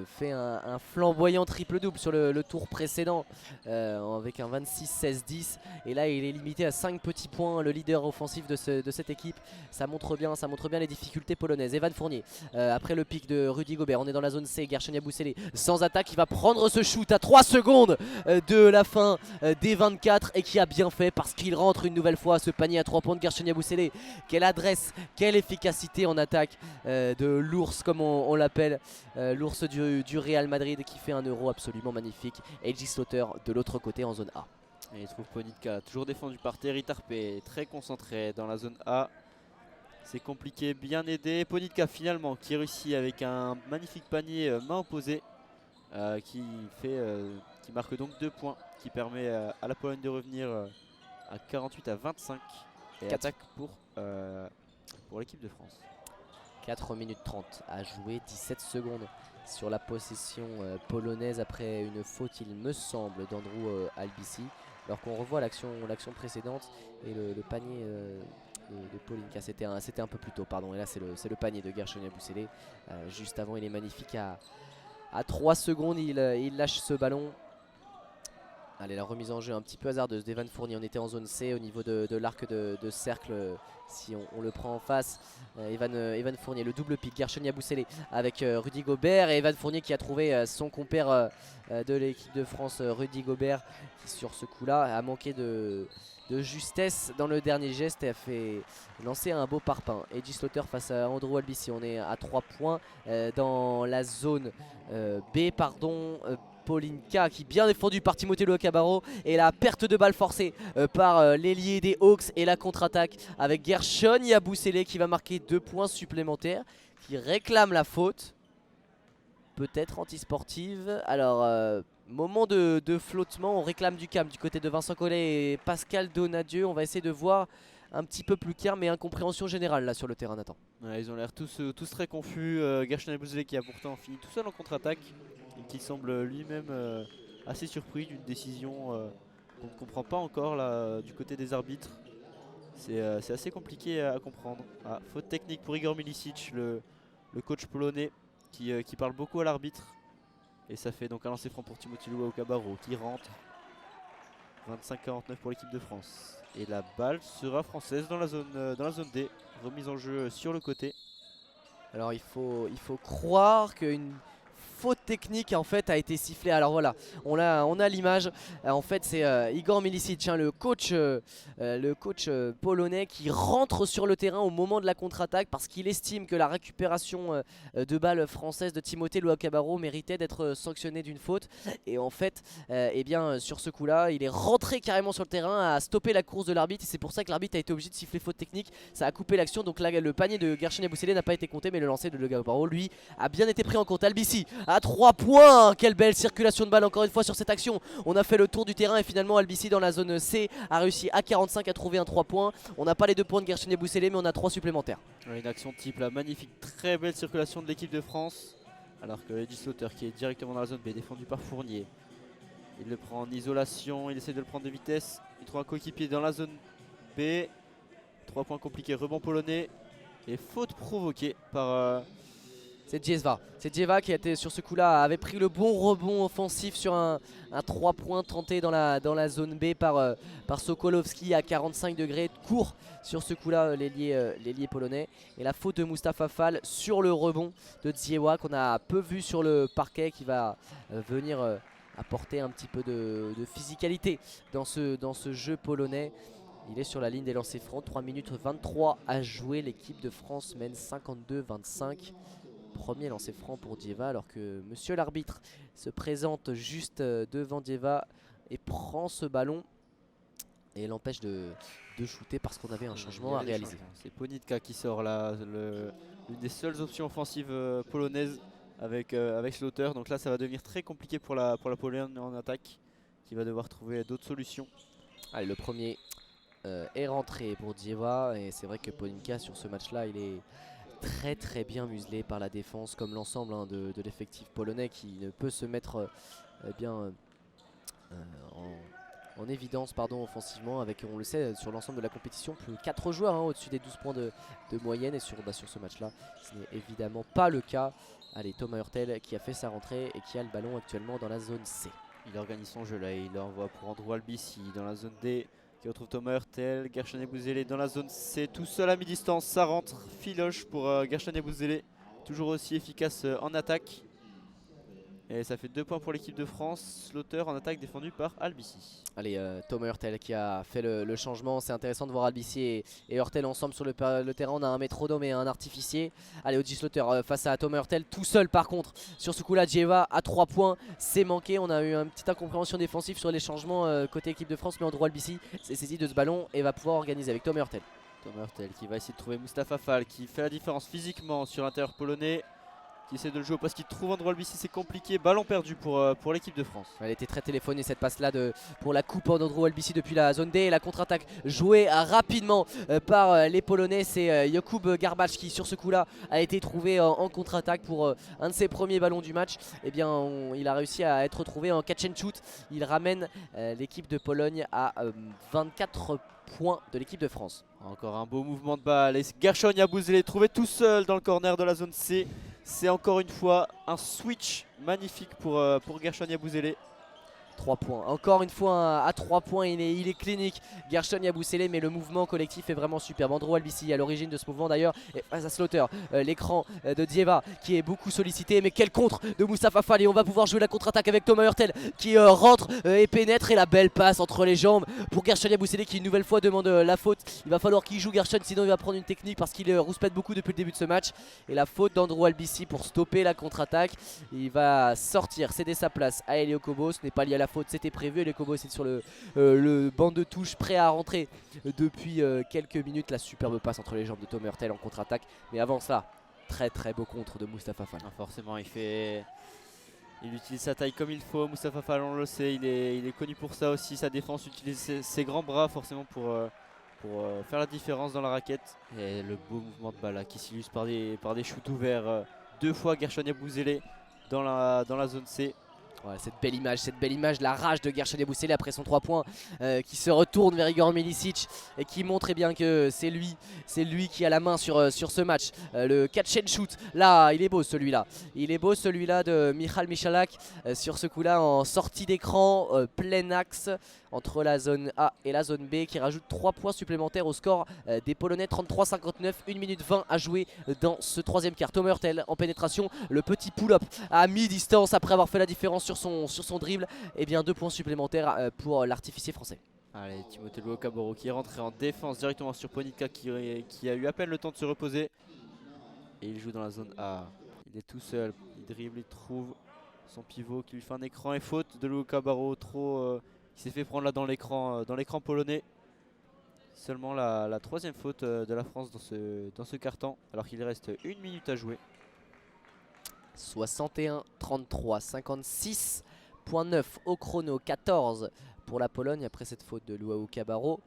fait un flamboyant triple-double sur le tour précédent avec un 26-16-10. Et là, il est limité à 5 petits points, le leader offensif de cette équipe. Ça montre bien les difficultés polonaises. Evan Fournier, après le pic de Rudy Gobert, on est dans la zone C. Gershon Yabusele sans attaque, il va prendre ce shoot à 3 secondes de la fin des 24 et qui a bien fait parce qu'il rentre une nouvelle fois ce panier à 3 points de Gershon Yabusele. Quelle adresse, quelle efficacité en attaque de l'ours comme on l'appelle, l'ours du Real Madrid qui fait un euro absolument magnifique. AJ Slaughter de l'autre côté en zone A. Et il trouve Ponitka toujours défendu par Terry Tarpey, très concentré dans la zone A. C'est compliqué, bien aidé. Ponitka finalement qui réussit avec un magnifique panier main opposée qui marque donc 2 points, qui permet à la Pologne de revenir à 48-25 et attaque pour l'équipe de France. 4 minutes 30 à jouer, 17 secondes sur la possession polonaise après une faute, il me semble, d'Andrew Albici. Alors qu'on revoit l'action précédente et le panier de Ponitka, c'était un peu plus tôt, pardon. Et là c'est le panier de Gershon Yabusele. Juste avant, il est magnifique à 3 secondes, il lâche ce ballon. Allez, la remise en jeu un petit peu hasardeuse d'Evan Fournier. On était en zone C au niveau de l'arc de cercle. Si on le prend en face, Evan Fournier, le double pick, Gershon Yabusele avec Rudy Gobert. Et Evan Fournier qui a trouvé son compère de l'équipe de France, Rudy Gobert, qui sur ce coup-là a manqué de justesse dans le dernier geste et a fait lancer un beau parpaing. AJ Slaughter face à Andrew Albici. On est à 3 points dans la zone B, pardon. Ponitka qui bien défendu par Timothée Luakabaro et la perte de balle forcée par l'ailier des Hawks et la contre-attaque avec Gershon Yabusele qui va marquer 2 points supplémentaires, qui réclame la faute, peut-être antisportive. Alors moment de flottement, on réclame du calme du côté de Vincent Collet et Pascal Donadieu. On va essayer de voir un petit peu plus clair, mais incompréhension générale là sur le terrain, Nathan. Ouais, ils ont l'air tous très confus. Gershon Yabusele qui a pourtant fini tout seul en contre-attaque et qui semble lui-même assez surpris d'une décision qu'on ne comprend pas encore là, du côté des arbitres. C'est assez compliqué à comprendre. Faute technique pour Igor Milicic, le coach polonais qui parle beaucoup à l'arbitre. Et ça fait donc un lancer franc pour Timothée Luakabaro qui rentre. 25-49 pour l'équipe de France. Et la balle sera française dans la zone D. Remise en jeu sur le côté. Alors il faut croire qu'une faute technique en fait a été sifflée. Alors voilà, on a l'image. En fait c'est Igor Milicic, hein, le coach polonais, qui rentre sur le terrain au moment de la contre-attaque parce qu'il estime que la récupération de balle française de Timothée Luakabaro méritait d'être sanctionnée d'une faute. Et en fait, eh bien sur ce coup-là, il est rentré carrément sur le terrain, a stoppé la course de l'arbitre. Et c'est pour ça que l'arbitre a été obligé de siffler faute technique. Ça a coupé l'action. Donc là, le panier de Gershon Yabusele n'a pas été compté, mais le lancer de Luakabaro, lui, a bien été pris en compte. Albici à 3 points, quelle belle circulation de balle encore une fois sur cette action. On a fait le tour du terrain et finalement Albici dans la zone C a réussi à 45 à trouver un 3 points. On n'a pas les 2 points de Gershon Yabusele, mais on a 3 supplémentaires. Une action type, la magnifique, très belle circulation de l'équipe de France. Alors que AJ Slaughter qui est directement dans la zone B, défendu par Fournier. Il le prend en isolation, il essaie de le prendre de vitesse. Il trouve un coéquipier dans la zone B. 3 points compliqués, rebond polonais. Et faute provoquée par... C'est Djeva qui était sur ce coup-là, avait pris le bon rebond offensif sur un 3 points tenté dans la zone B par Sokolowski à 45 degrés, court sur ce coup-là l'ailier polonais. Et la faute de Mustapha Fall sur le rebond de Djeva qu'on a peu vu sur le parquet, qui va venir apporter un petit peu de physicalité dans ce jeu polonais. Il est sur la ligne des lancers francs, 3 minutes 23 à jouer, l'équipe de France mène 52-25. Premier lancer franc pour Djeva alors que monsieur l'arbitre se présente juste devant Djeva et prend ce ballon et l'empêche de shooter parce qu'on avait un changement à réaliser. C'est Ponitka qui sort là, l'une des seules options offensives polonaises avec Slaughter. Donc là ça va devenir très compliqué pour la Pologne en attaque, qui va devoir trouver d'autres solutions. Allez, le premier est rentré pour Djeva et c'est vrai que Ponitka sur ce match là il est très bien muselé par la défense, comme l'ensemble de l'effectif polonais, qui ne peut se mettre en évidence offensivement avec, on le sait, sur l'ensemble de la compétition, plus 4 joueurs au-dessus des 12 points de moyenne. Et sur ce match-là, ce n'est évidemment pas le cas. Allez, Thomas Hurtel qui a fait sa rentrée et qui a le ballon actuellement dans la zone C. Il organise son jeu là, il envoie pour Andrew Albici dans la zone D, qui retrouve Thomas Hurtel. Gershon Ebouzele dans la zone C, tout seul à mi-distance, ça rentre, filoche pour Gershon Ebouzele, toujours aussi efficace en attaque. Et ça fait 2 points pour l'équipe de France. Slaughter en attaque défendu par Albici. Allez, Thomas Hurtel qui a fait le changement. C'est intéressant de voir Albici et Hurtel ensemble sur le terrain. On a un métronome et un artificier. Allez, Oji Slaughter face à Thomas Hurtel tout seul par contre. Sur ce coup-là, Djeva à 3 points. C'est manqué. On a eu une petite incompréhension défensive sur les changements côté équipe de France. Mais Andrew Albici s'est saisi de ce ballon et va pouvoir organiser avec Thomas Hurtel. Thomas Hurtel qui va essayer de trouver Mustapha Fall, qui fait la différence physiquement sur l'intérieur polonais, qui essaie de le jouer parce qu'il trouve Andrew Albici, c'est compliqué. Ballon perdu pour l'équipe de France. Elle était très téléphonée cette passe là pour la coupe d'Andrew Albici depuis la zone D. Et la contre-attaque jouée rapidement par les Polonais. C'est Jakub Garbacz qui sur ce coup là a été trouvé en contre-attaque pour un de ses premiers ballons du match. Et bien il a réussi à être retrouvé en catch and shoot. Il ramène l'équipe de Pologne à 24 points de l'équipe de France. Encore un beau mouvement de balle et Gershon Ebouzele trouvé tout seul dans le corner de la zone C. C'est encore une fois un switch magnifique pour Gershon Ebouzele. 3 points. Encore une fois à 3 points, il est clinique Gershon Ebouzele, mais le mouvement collectif est vraiment superbe. Andrew Albici à l'origine de ce mouvement d'ailleurs, et face à Slaughter, l'écran de Djeva qui est beaucoup sollicité, mais quel contre de Mustapha Fall. Et on va pouvoir jouer la contre-attaque avec Thomas Hurtel qui rentre et pénètre, et la belle passe entre les jambes pour Gershon Ebouzele qui une nouvelle fois demande la faute. Il va falloir qu'il joue Gershon, sinon il va prendre une technique parce qu'il rouspète beaucoup depuis le début de ce match. Et la faute d'Andrew Albici pour stopper la contre-attaque. Il va sortir, céder sa place à Elio Kobo. Ce n'est pas lié à la faute, c'était prévu. Elio Kobo est sur le banc de touche, prêt à rentrer depuis quelques minutes. La superbe passe entre les jambes de Thomas Hurtel en contre-attaque. Mais avant cela, très très beau contre de Mustapha Fall. Forcément il utilise sa taille comme il faut. Mustapha Fall, on le sait, il est connu pour ça aussi. Sa défense utilise ses grands bras forcément pour faire la différence dans la raquette. Et le beau mouvement de balle là, qui s'illustre par des shoots ouverts. 2 fois Gershon Ebouzele dans la zone C. Ouais, cette belle image, la rage de Gershon Ebouzele après son 3 points qui se retourne vers Igor Milicic et qui montre bien que c'est lui qui a la main sur ce match. Le catch and shoot, là il est beau celui-là. Il est beau celui-là de Michal Michalak sur ce coup-là en sortie d'écran, plein axe entre la zone A et la zone B, qui rajoute 3 points supplémentaires au score des Polonais. 33-59, 1 minute 20 à jouer dans ce troisième quart. Thomas Hurtel en pénétration, le petit pull-up à mi-distance après avoir fait la différence sur son dribble. Et bien 2 points supplémentaires pour l'artificier français. Allez, Timothée Luokaboro qui est rentré en défense directement sur Ponitka qui a eu à peine le temps de se reposer. Et il joue dans la zone A. Il est tout seul, il dribble, il trouve son pivot qui lui fait un écran et faute de Luokaboro qui s'est fait prendre là dans l'écran polonais. Seulement la 3e faute de la France dans ce quart-temps, alors qu'il reste 1 minute à jouer. 61-33, 56.9 au chrono, 14 pour la Pologne après cette faute de Luokaboro.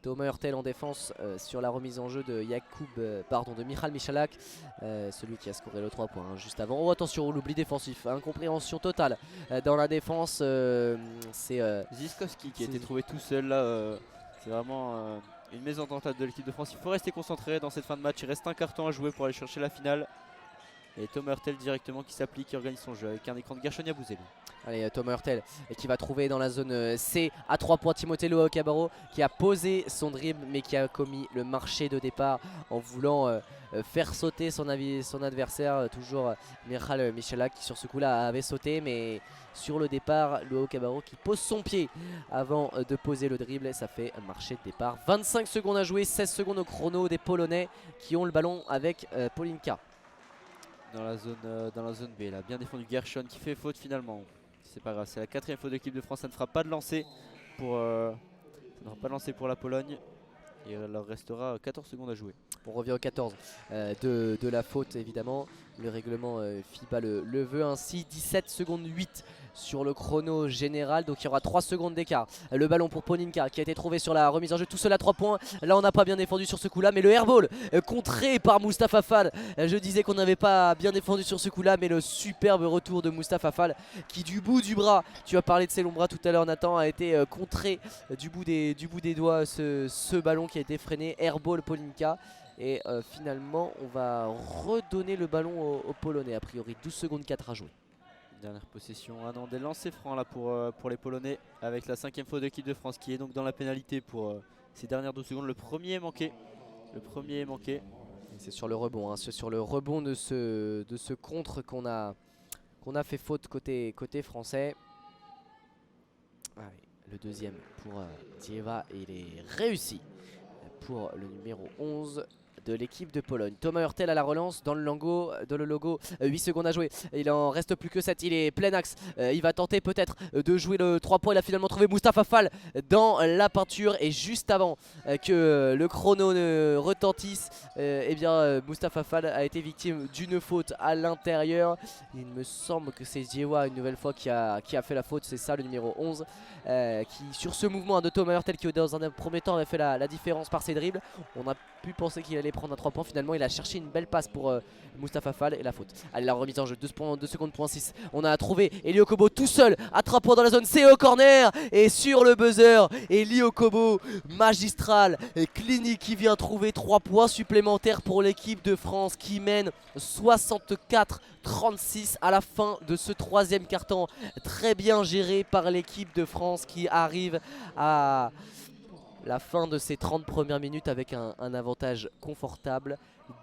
Thomas Hurtel en défense sur la remise en jeu de Michal Michalak, celui qui a scoré le 3 points juste avant. Oh attention, l'oubli défensif, incompréhension totale dans la défense. C'est Ziskowski qui a été trouvé tout seul là. C'est vraiment une mésentente de l'équipe de France. Il faut rester concentré dans cette fin de match. Il reste un quart-temps à jouer pour aller chercher la finale. Et Thomas Hurtel directement qui s'applique, qui organise son jeu avec un écran de Gershon Ebouzele. Allez, Thomas Hurtel qui va trouver dans la zone C à 3 points Timothée Luokaboro, qui a posé son dribble mais qui a commis le marché de départ en voulant faire sauter son adversaire. Toujours Michal Michalak qui sur ce coup là avait sauté, mais sur le départ Luokaboro qui pose son pied avant de poser le dribble. Ça fait un marché de départ. 25 secondes à jouer, 16 secondes au chrono des Polonais qui ont le ballon avec Polinka. Dans la zone B, là, bien défendu Gershon qui fait faute finalement. C'est pas grave, c'est la 4e faute de l'équipe de France. Ça ne fera pas de lancer pour la Pologne. Et il leur restera 14 secondes à jouer. On revient au 14 de la faute évidemment. Le règlement FIBA le veut ainsi. 17 secondes 8 sur le chrono général, donc il y aura 3 secondes d'écart. Le ballon pour Polinka qui a été trouvé sur la remise en jeu, tout seul à 3 points. Là on n'a pas bien défendu sur ce coup là, mais le airball contré par Mustapha Fall. Je disais qu'on n'avait pas bien défendu sur ce coup là, mais le superbe retour de Mustapha Fall qui du bout du bras, tu as parlé de ses longs bras tout à l'heure Nathan, a été contré du bout des doigts ce ballon qui a été freiné. Airball Polinka. Et finalement on va redonner le ballon aux Polonais, a priori 12 secondes 4 à jouer. Dernière possession, non, des lancers francs là pour les Polonais avec la 5e faute de l'équipe de France qui est donc dans la pénalité pour ces dernières 12 secondes. Le premier est manqué. C'est sur le rebond, c'est sur le rebond de ce contre qu'on a fait faute côté français. Ah oui, le deuxième pour Dzieva et il est réussi pour le numéro 11 de l'équipe de Pologne. Thomas Hurtel à la relance dans le logo, 8 secondes à jouer, il en reste plus que 7, il est plein axe, il va tenter peut-être de jouer le 3 points, il a finalement trouvé Mustapha Fall dans la peinture et juste avant que le chrono ne retentisse, eh bien Mustapha Fall a été victime d'une faute à l'intérieur. Il me semble que c'est Dzieva une nouvelle fois qui a fait la faute, c'est ça le numéro 11 qui sur ce mouvement de Thomas Hurtel qui dans un premier temps avait fait la différence par ses dribbles. On a pu penser qu'il allait prendre un 3 points, finalement il a cherché une belle passe pour Mustapha Fall et la faute. Allez, la remise en jeu, 2 secondes point 6. On a trouvé Elio Kobo tout seul à 3 points dans la zone C au corner et sur le buzzer. Elio Kobo magistral et clinique qui vient trouver 3 points supplémentaires pour l'équipe de France qui mène 64-36 à la fin de ce 3e quart-temps. Très bien géré par l'équipe de France qui arrive à la fin de ces 30 premières minutes avec un avantage confortable.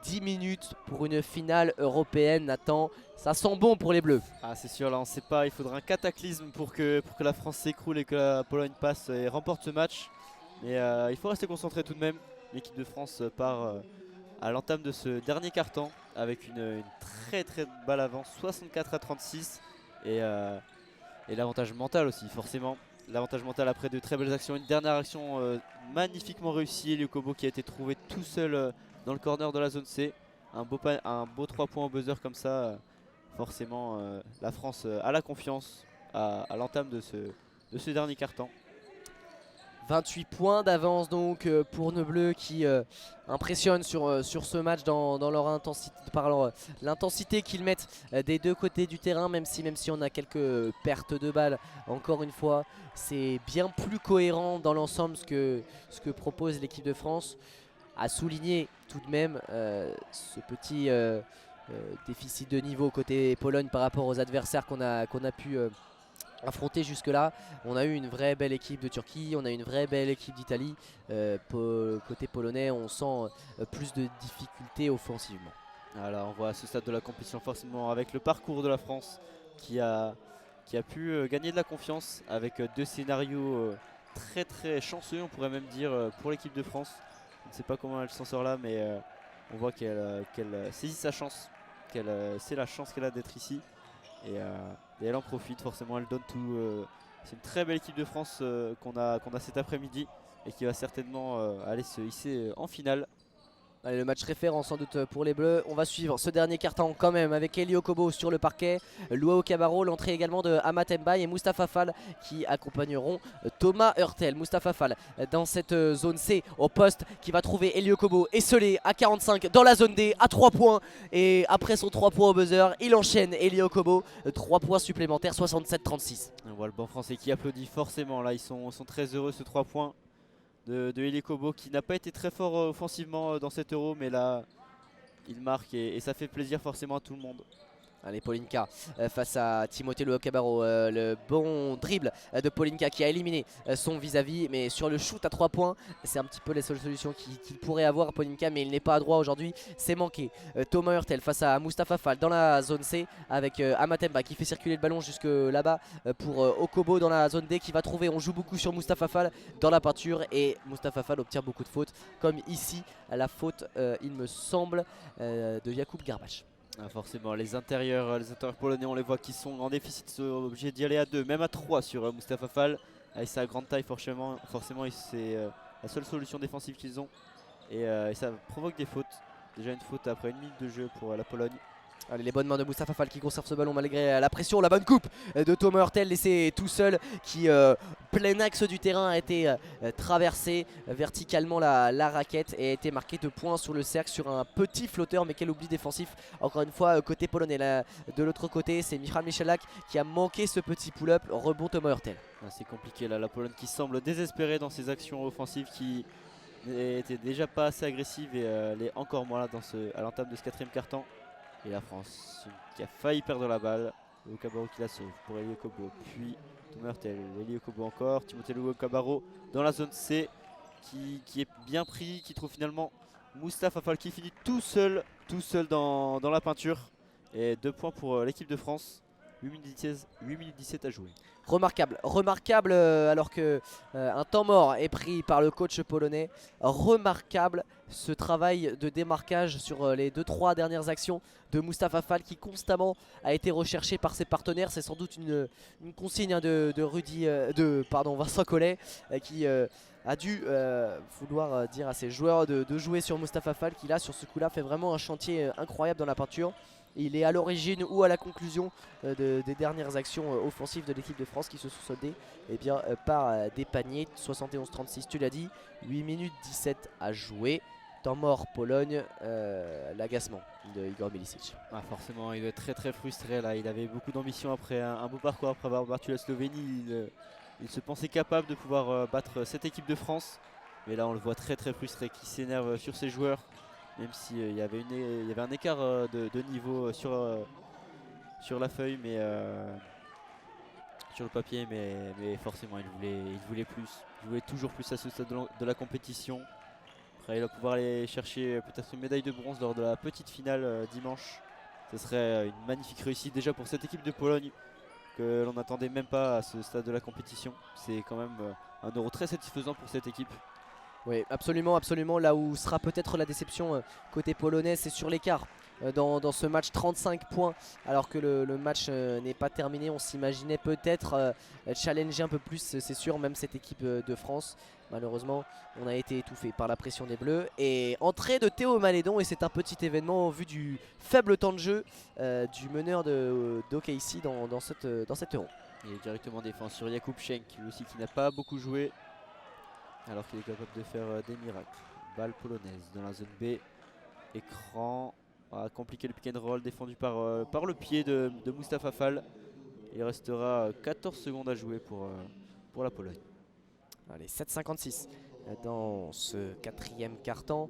10 minutes pour une finale européenne, Nathan, ça sent bon pour les Bleus. Ah c'est sûr, là on sait pas, il faudra un cataclysme pour que la France s'écroule et que la Pologne passe et remporte ce match. Mais il faut rester concentré tout de même. L'équipe de France part à l'entame de ce dernier quart-temps avec une très balle avance, 64-36 et l'avantage mental aussi forcément. L'avantage mental après de très belles actions. Une dernière action magnifiquement réussie. Elio Kobo qui a été trouvé tout seul dans le corner de la zone C. Un beau 3 points au buzzer comme ça. Forcément la France a la confiance à l'entame de ce dernier quart-temps. 28 points d'avance donc pour nos Bleus qui impressionnent sur ce match dans leur intensité, par l'intensité qu'ils mettent des deux côtés du terrain, même si on a quelques pertes de balles. Encore une fois, c'est bien plus cohérent dans l'ensemble ce que propose l'équipe de France. À souligner tout de même ce petit déficit de niveau côté Pologne par rapport aux adversaires qu'on a pu affronter jusque là. On a eu une vraie belle équipe de Turquie, on a eu une vraie belle équipe d'Italie. Côté polonais on sent plus de difficultés offensivement. Voilà, on voit à ce stade de la compétition forcément avec le parcours de la France qui a pu gagner de la confiance avec 2 scénarios très chanceux, on pourrait même dire, pour l'équipe de France. On ne sait pas comment elle s'en sort là, mais on voit qu'elle saisit sa chance, c'est la chance qu'elle a d'être ici. Et elle en profite forcément, elle donne tout. C'est une très belle équipe de France qu'on a cet après-midi et qui va certainement aller se hisser en finale. Allez, le match référent sans doute pour les Bleus. On va suivre ce dernier quart-temps quand même avec Elio Kobo sur le parquet, Luao Cabarro, l'entrée également de Amat Mbaye et Mustapha Fall qui accompagneront Thomas Hurtel. Mustapha Fall dans cette zone C au poste qui va trouver Elio Kobo esselé à 45 dans la zone D à 3 points. Et après son 3 points au buzzer, il enchaîne Elio Kobo, 3 points supplémentaires, 67-36. On voit le banc français qui applaudit forcément. Là ils sont très heureux, ce 3 points de Elio Kobo qui n'a pas été très fort offensivement dans cet Euro, mais là il marque et ça fait plaisir forcément à tout le monde. Allez, Polinka face à Timothée Luao Cabarro, le bon dribble de Polinka qui a éliminé son vis-à-vis, mais sur le shoot à 3 points c'est un petit peu la seule solution qu'il pourrait avoir Polinka, mais il n'est pas à droit aujourd'hui, c'est manqué. Thomas Hurtel face à Mustapha Fall dans la zone C avec Amat Mbaye qui fait circuler le ballon jusque là-bas pour Okobo dans la zone D qui va trouver, on joue beaucoup sur Mustapha Fall dans la peinture et Mustapha Fall obtient beaucoup de fautes comme ici la faute il me semble de Jakub Garbacz. Ah, forcément les intérieurs polonais on les voit qui sont en déficit, sont obligés d'y aller à 2, même à 3 sur Mustapha Fall. Avec sa grande taille forcément c'est la seule solution défensive qu'ils ont et ça provoque des fautes. Déjà une faute après 1 minute de jeu pour la Pologne. Allez, les bonnes mains de Moustapha Fall qui conserve ce ballon malgré la pression, la bonne coupe de Thomas Hurtel laissé tout seul qui plein axe du terrain a été traversé verticalement la raquette et a été marqué de points sur le cercle sur un petit flotteur, mais quel oubli défensif encore une fois côté polonais. Là, de l'autre côté c'est Michal Michalak qui a manqué ce petit pull-up, rebond Thomas Hurtel. C'est compliqué là, la Pologne qui semble désespérée dans ses actions offensives, qui n'était déjà pas assez agressive et elle est encore moins là à l'entame de ce 4e quart-temps. Et la France qui a failli perdre la balle. Leo Cabarro qui la sauve pour Eli Okobo. Puis Thomas Hurtel, Eli Okobo encore. Timothée Leo Cabarro dans la zone C qui est bien pris, qui trouve finalement Moustapha Fall qui finit tout seul dans la peinture. Et 2 points pour l'équipe de France. 8 minutes 17 à jouer. Remarquable alors que un temps mort est pris par le coach polonais. Remarquable ce travail de démarquage sur les 2-3 dernières actions de Moustapha Fall qui constamment a été recherché par ses partenaires. C'est sans doute une consigne hein, de Vincent Collet qui a dû vouloir dire à ses joueurs de jouer sur Moustapha Fall qui là sur ce coup là fait vraiment un chantier incroyable dans la peinture. Il est à l'origine ou à la conclusion des dernières actions offensives de l'équipe de France qui se sont soldées par des paniers. 71-36, tu l'as dit, 8 minutes 17 à jouer. Temps mort Pologne, l'agacement de Igor Milicic. Forcément, il doit être très frustré là. Il avait beaucoup d'ambition après un beau parcours, après avoir battu la Slovénie. Il se pensait capable de pouvoir battre cette équipe de France. Mais là, on le voit très frustré, qui s'énerve sur ses joueurs. Même s'il y avait un écart de niveau sur la feuille, mais sur le papier, mais forcément il voulait plus. Il voulait toujours plus à ce stade de la compétition. Après il va pouvoir aller chercher peut-être une médaille de bronze lors de la petite finale dimanche. Ce serait une magnifique réussite déjà pour cette équipe de Pologne que l'on n'attendait même pas à ce stade de la compétition. C'est quand même un euro très satisfaisant pour cette équipe. Oui, absolument. Là où sera peut-être la déception côté polonais, c'est sur l'écart. Dans ce match, 35 points, alors que le match n'est pas terminé. On s'imaginait peut-être challenger un peu plus, c'est sûr, même cette équipe de France. Malheureusement, on a été étouffé par la pression des Bleus. Et entrée de Théo Malédon, et c'est un petit événement au vu du faible temps de jeu du meneur d'OKC dans cet Euro. Il est directement défense sur Jakub Schenk, lui aussi qui n'a pas beaucoup joué, alors qu'il est capable de faire des miracles. Balle polonaise dans la zone B. Écran a compliqué le pick and roll défendu par le pied de Moustapha Fall. Il restera 14 secondes à jouer pour la Pologne. Allez, 7,56 dans ce 4e quart-temps.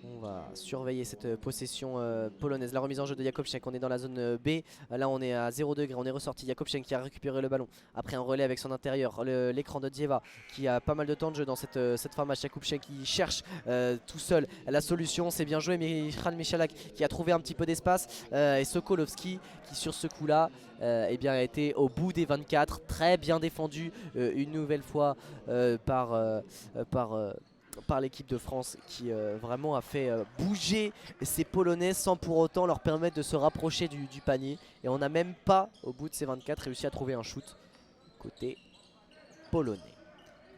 On va surveiller cette possession polonaise. La remise en jeu de Jakub Schenk, on est dans la zone B. Là on est à 0 degré, on est ressorti. Jakub Schenk qui a récupéré le ballon après un relais avec son intérieur. L'écran de Dzieva qui a pas mal de temps de jeu dans cette fin match. Jakub Schenk qui cherche tout seul la solution. C'est bien joué, Michal Michalak qui a trouvé un petit peu d'espace. Et Sokolowski qui sur ce coup là a été au bout des 24. Très bien défendu une nouvelle fois par l'équipe de France qui vraiment a fait bouger ces Polonais sans pour autant leur permettre de se rapprocher du panier. Et on n'a même pas, au bout de ces 24, réussi à trouver un shoot côté polonais.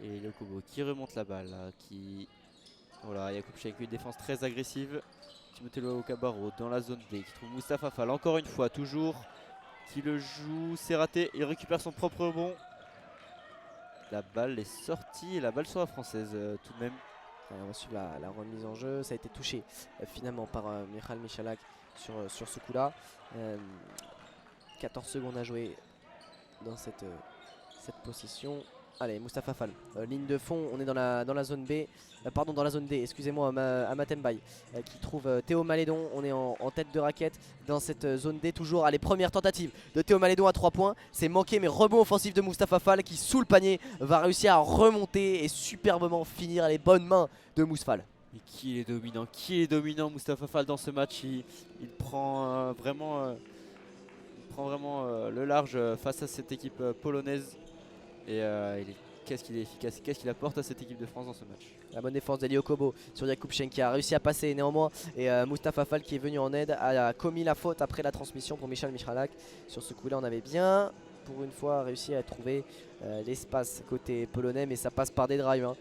Et le Kobo qui remonte la balle, là, voilà, Jakub Schenk avec une défense très agressive. Timothée Leo Cabarro dans la zone D qui trouve Moustapha Fall encore une fois, toujours, qui le joue, c'est raté, il récupère son propre rebond. La balle est sortie et la balle sera française tout de même. On va suivre la remise en jeu. Ça a été touché finalement par Michal Michalak sur ce coup là. 14 secondes à jouer dans cette possession. Allez, Moustapha Fall, ligne de fond, on est dans la zone B, dans la zone D, excusez-moi, Amatembaye qui trouve Théo Malédon. On est en tête de raquette dans cette zone D toujours. Allez, première tentative de Théo Malédon à 3 points, c'est manqué, mais rebond offensif de Moustapha Fall qui sous le panier va réussir à remonter et superbement finir les bonnes mains de Moustapha. Mais qui est dominant Moustapha Fall dans ce match. Il prend vraiment le large face à cette équipe polonaise. Et qu'est-ce qu'il est efficace, qu'est-ce qu'il apporte à cette équipe de France dans ce match. La bonne défense d'Eli Okobo sur Jakub Schenk qui a réussi à passer néanmoins. Et Moustapha Fall qui est venu en aide a commis la faute après la transmission pour Michal Michalak. Sur ce coup là on avait bien pour une fois réussi à trouver l'espace côté polonais, mais ça passe par des drives.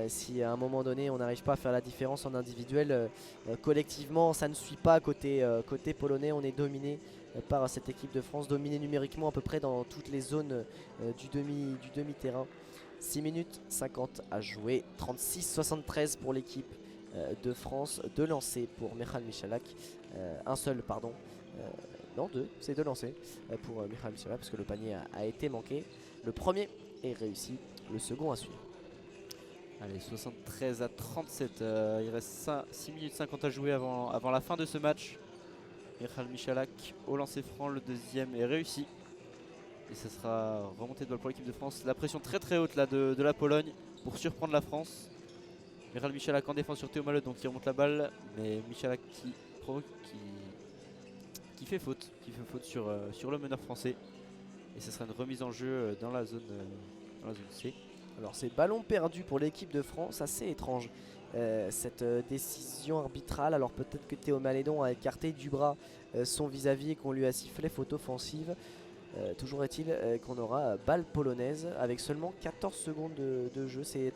Si à un moment donné on n'arrive pas à faire la différence en individuel, collectivement ça ne suit pas côté polonais. On est dominé par cette équipe de France, dominé numériquement à peu près dans toutes les zones du demi-terrain. 6 minutes 50 à jouer, 36-73 pour l'équipe de France, 2 lancers pour Michal Michalak, un seul pardon, non 2, c'est 2 lancers pour Michal Michalak parce que le panier a été manqué. Le premier est réussi, le second à suivre. Allez, 73-37, il reste 6 minutes 50 à jouer avant la fin de ce match. Michal Michalak au lancer franc, le deuxième est réussi. Et ça sera remonté de balle pour l'équipe de France. La pression très très haute là de la Pologne pour surprendre la France. Michal Michalak en défense sur Théo Mallet, donc il remonte la balle. Mais Michalak qui fait faute sur le meneur français. Et ce sera une remise en jeu dans la zone C. Alors c'est ballon perdu pour l'équipe de France, assez étrange cette décision arbitrale. Alors peut-être que Théo Malédon a écarté du bras son vis-à-vis et qu'on lui a sifflé faute offensive. Toujours est-il qu'on aura balle polonaise avec seulement 14 secondes de jeu. C'est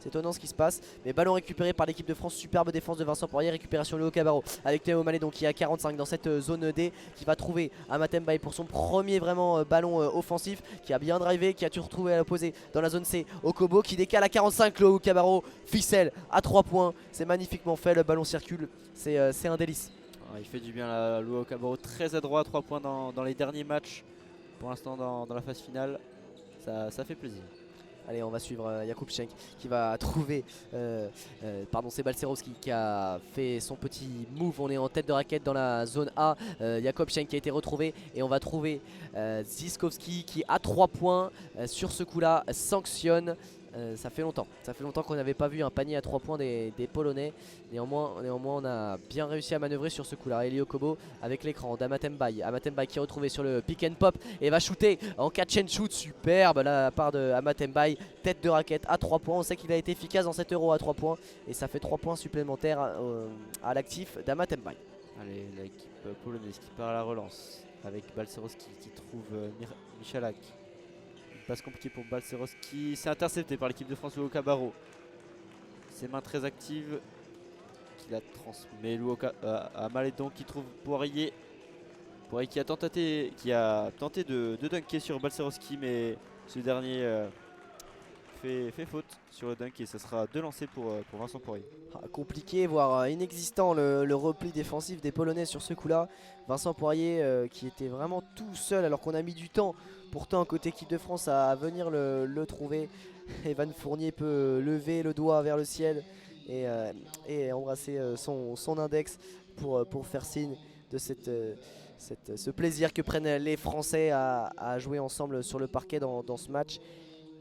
étonnant ce qui se passe. Mais ballon récupéré par l'équipe de France. Superbe défense de Vincent Poirier. Récupération Léo Cabarro avec Théo Malédon qui est à 45 dans cette zone D, qui va trouver Amatem Bay pour son premier vraiment ballon offensif, qui a bien drivé, qui a tout retrouvé à l'opposé dans la zone C. Okobo qui décale à 45. Léo Cabarro ficelle à 3 points. C'est magnifiquement fait. Le ballon circule. C'est un délice. Il fait du bien là, Léo Cabarro, très adroit à 3 points dans les derniers matchs. Pour l'instant dans la phase finale, ça fait plaisir. Allez, on va suivre Jakub Schenk qui va trouver c'est Balcerowski qui a fait son petit move. On est en tête de raquette dans la zone A. Jakub Schenk qui a été retrouvé et on va trouver Ziskowski qui à 3 points sur ce coup là sanctionne. Ça fait longtemps qu'on n'avait pas vu un panier à 3 points des Polonais. Néanmoins on a bien réussi à manœuvrer sur ce coup là. Elio Kobo avec l'écran d'Amatem Bay. Amatem Bay qui est retrouvé sur le pick and pop et va shooter en catch and shoot. Superbe la part de Amatem Bay. Tête de raquette à 3 points. On sait qu'il a été efficace dans cet euro à 3 points. Et ça fait 3 points supplémentaires à l'actif d'Amatem Bay. Allez, l'équipe polonaise qui part à la relance avec Balcerowski qui trouve Michalak. Passe compliquée pour Balcerowski, c'est intercepté par l'équipe de France. Léo Cabarro, ses mains très actives, qui la transmet à Malédon qui trouve Poirier. Poirier qui a tenté de dunker sur Balcerowski, mais ce dernier fait faute sur le dunk et ça sera 2 lancers pour Vincent Poirier. Compliqué, voire inexistant le repli défensif des Polonais sur ce coup là. Vincent Poirier qui était vraiment tout seul alors qu'on a mis du temps pourtant côté équipe de France à venir le trouver. Evan Fournier peut lever le doigt vers le ciel et embrasser son index pour faire signe de ce plaisir que prennent les Français à jouer ensemble sur le parquet dans ce match.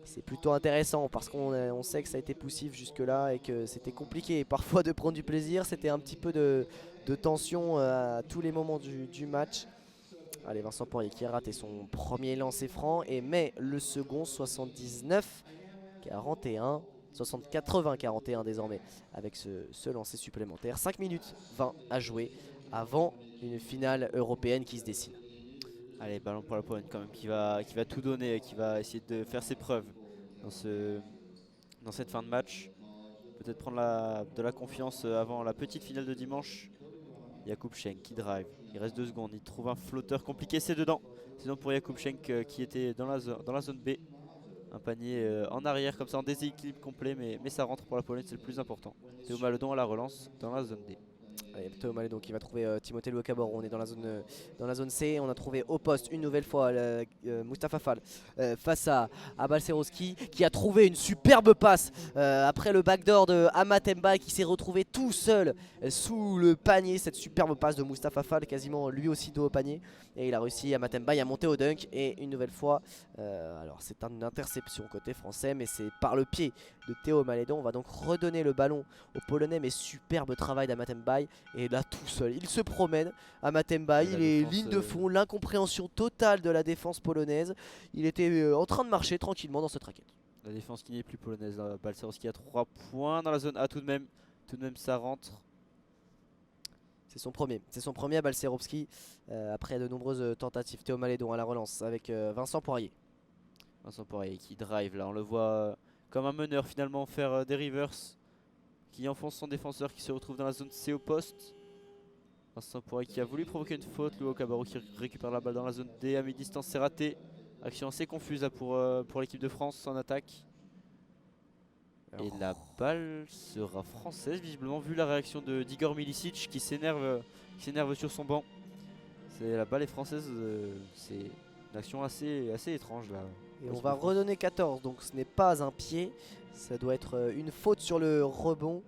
C'est plutôt intéressant parce qu'on sait que ça a été poussif jusque là et que c'était compliqué parfois de prendre du plaisir. C'était un petit peu de tension à tous les moments du match. Allez, Vincent Poirier qui a raté son premier lancer franc et met le second 79-41, 80-41 désormais avec ce lancer supplémentaire. 5 minutes 20 à jouer avant une finale européenne qui se dessine. Allez, ballon pour la Pologne quand même qui va tout donner, qui va essayer de faire ses preuves dans cette fin de match. Peut-être prendre de la confiance avant la petite finale de dimanche. Jakub Schenk qui drive, il reste 2 secondes, il trouve un flotteur compliqué, c'est dedans. C'est donc pour Jakub Schenk qui était dans la zone B. Un panier en arrière comme ça en déséquilibre complet, mais ça rentre pour la Pologne, c'est le plus important. Théo Maledon à la relance dans la zone D. Allez, Théo Maledon qui va trouver Timothée Léo Cabarro. On est dans la zone C. On a trouvé au poste une nouvelle fois Mustapha Fall face à Balcerowski qui a trouvé une superbe passe après le backdoor de Amatem Bay qui s'est retrouvé tout seul sous le panier. Cette superbe passe de Mustapha Fall, quasiment lui aussi dos au panier. Et il a réussi Amatem Bay à monter au dunk. Et une nouvelle fois, alors c'est une interception côté français, mais c'est par le pied de Théo Maledon. On va donc redonner le ballon aux Polonais, mais superbe travail d'Amatem Bay. Et là tout seul, il se promène à Amatem Bay, il est ligne de fond, l'incompréhension totale de la défense polonaise. Il était en train de marcher tranquillement dans cette raquette. La défense qui n'est plus polonaise, Balcerowski a 3 points dans la zone A tout de même ça rentre. C'est son premier à Balcerowski après de nombreuses tentatives. Théo Malédon à la relance avec Vincent Poirier. Vincent Poirier qui drive là, on le voit comme un meneur finalement faire des reverse, qui enfonce son défenseur qui se retrouve dans la zone C au poste. Vincent Poirier qui a voulu provoquer une faute, Luo Cabarro qui récupère la balle dans la zone D à mi-distance, c'est raté. Action assez confuse là, pour l'équipe de France en attaque. Et la balle sera française visiblement vu la réaction d'Igor Milicic qui s'énerve sur son banc. La balle est française, c'est une action assez étrange là. Et on va redonner 14, donc ce n'est pas un pied, ça doit être une faute sur le rebond.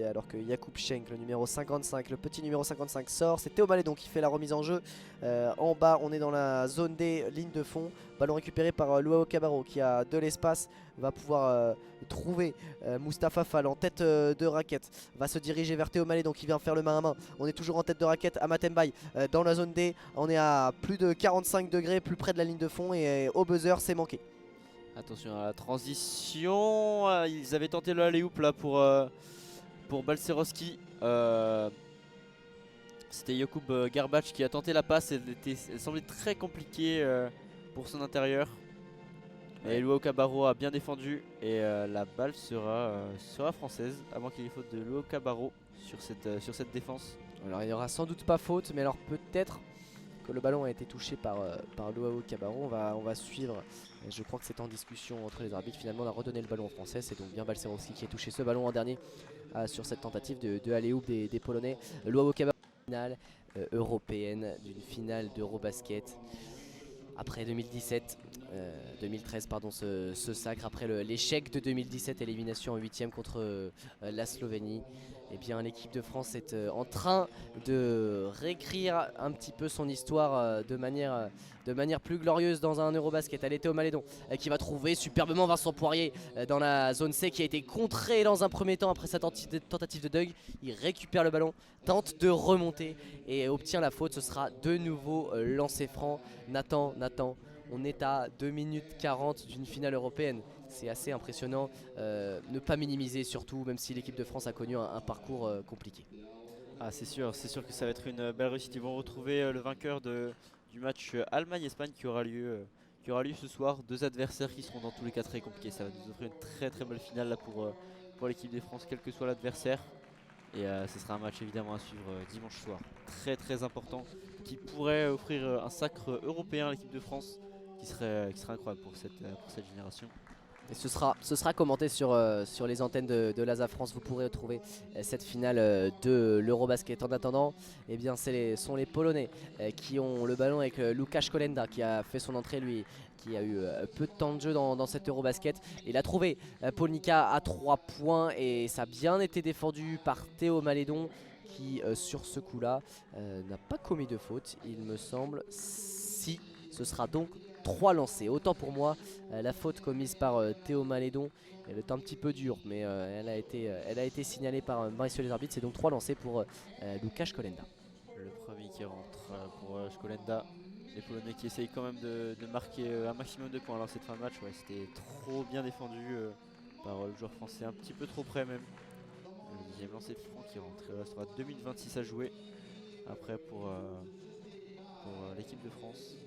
Alors que Jakub Schenk, le numéro 55, le petit numéro 55 sort. C'est Théo Malédon qui fait la remise en jeu. En bas, on est dans la zone D, ligne de fond. Ballon récupéré par Luo Cabarro qui a de l'espace. Va pouvoir trouver Mustapha Fall en tête de raquette. Va se diriger vers Théo Malédon qui vient faire le main à main. On est toujours en tête de raquette. Amath Mbaye dans la zone D. On est à plus de 45 degrés, plus près de la ligne de fond. Et au buzzer, c'est manqué. Attention à la transition. Ils avaient tenté le alley-oop là pour Balcerowski. C'était Jakub Garbacz qui a tenté la passe. Elle semblait très compliquée pour son intérieur. Et Luo Cabarro a bien défendu. Et la balle sera française. Avant qu'il y ait faute de Luo Cabarro sur cette défense. Alors il n'y aura sans doute pas faute. Mais alors peut-être que le ballon a été touché par Luo Cabarro. On va suivre. Je crois que c'est en discussion entre les arbitres. Finalement on a redonné le ballon en français. C'est donc bien Balcerowski qui a touché ce ballon en dernier sur cette tentative de alley-oop des Polonais. Luo Cabarro, finale européenne d'une finale d'Eurobasket. Après 2013 pardon, ce sacre, après l'échec de 2017, élimination en 8ème contre la Slovénie. Et bien l'équipe de France est en train de réécrire un petit peu son histoire de manière plus glorieuse dans un Eurobasket. Allez, Théo Malédon qui va trouver superbement Vincent Poirier dans la zone C qui a été contré dans un premier temps après sa tentative de dunk. Il récupère le ballon, tente de remonter et obtient la faute. Ce sera de nouveau lancer franc. Nathan, on est à 2 minutes 40 d'une finale européenne. C'est assez impressionnant. Ne pas minimiser surtout, même si l'équipe de France a connu un parcours compliqué. Ah, c'est sûr que ça va être une belle réussite. Ils vont retrouver le vainqueur du match Allemagne-Espagne qui aura lieu ce soir. Deux adversaires qui seront dans tous les cas très compliqués. Ça va nous offrir une très belle finale là pour l'équipe de France, quel que soit l'adversaire. Et ce sera un match évidemment à suivre dimanche soir. Très important, qui pourrait offrir un sacre européen à l'équipe de France, qui serait incroyable pour cette génération. Et ce sera commenté sur les antennes de l'ASA France. Vous pourrez retrouver cette finale de l'Eurobasket. En attendant, eh bien, sont les Polonais qui ont le ballon avec Łukasz Kolenda qui a fait son entrée, lui, qui a eu peu de temps de jeu dans cette Eurobasket. Il a trouvé Polnica à 3 points et ça a bien été défendu par Théo Malédon qui, sur ce coup-là, n'a pas commis de faute, il me semble. Si, ce sera donc 3 lancés. Autant pour moi, la faute commise par Théo Malédon, elle est un petit peu dure, mais elle a été signalée par messieurs les arbitres. C'est donc 3 lancés pour Łukasz Kolenda. Le premier qui rentre pour Kolenda. Les Polonais qui essayent quand même de marquer un maximum de points. Alors cette fin de match, c'était trop bien défendu par le joueur français, un petit peu trop près même. Le deuxième lancer franc qui rentre. Il restera 2 minutes 26 à jouer après pour l'équipe de France.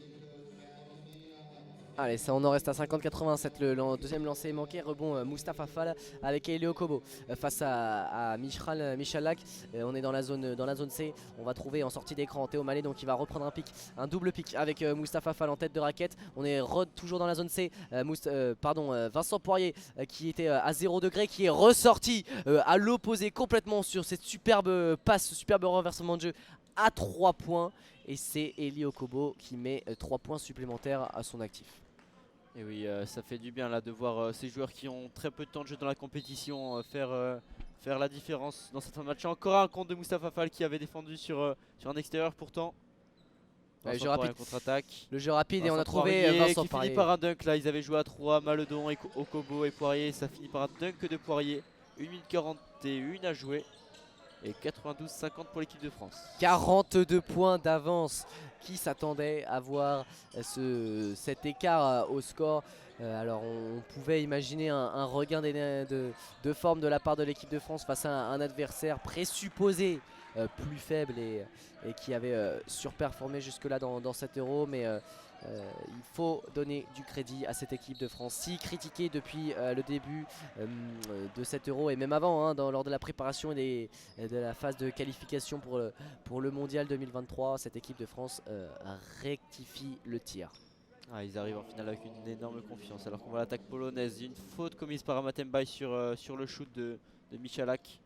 Allez, ça on en reste à 50-87, le deuxième lancer est manqué, rebond Mustapha Fall avec Elio Kobo face à Michalak. On est dans la zone C, on va trouver en sortie d'écran Théo Malédon qui va reprendre un double pick avec Mustapha Fall en tête de raquette. On est toujours dans la zone C, Vincent Poirier qui était à 0 degré, qui est ressorti à l'opposé complètement sur cette superbe passe, superbe renversement de jeu à 3 points. Et c'est Elio Kobo qui met 3 points supplémentaires à son actif. Et oui, ça fait du bien là de voir ces joueurs qui ont très peu de temps de jeu dans la compétition faire la différence dans certains matchs. Encore un compte de Mustapha Fall qui avait défendu sur un extérieur pourtant. Le jeu rapide, contre-attaque. Le jeu rapide et on a trouvé Vincent qui Poirier. finit par un dunk là. Ils avaient joué à 3, Maledon, Okobo et Poirier. Ça finit par un dunk de Poirier. 1 minute 41 à jouer. Et 92-50 pour l'équipe de France. 42 points d'avance. Qui s'attendait à voir cet écart au score? Alors on pouvait imaginer un regain de forme de la part de l'équipe de France face à un adversaire présupposé plus faible et qui avait surperformé jusque-là dans cet Euro. Mais il faut donner du crédit à cette équipe de France, si critiquée depuis le début de cet Euro et même avant, lors de la préparation et de la phase de qualification pour le Mondial 2023. Cette équipe de France rectifie le tir. Ils arrivent en finale avec une énorme confiance, alors qu'on voit l'attaque polonaise. Une faute commise par Amathembaye sur le shoot de Michalak.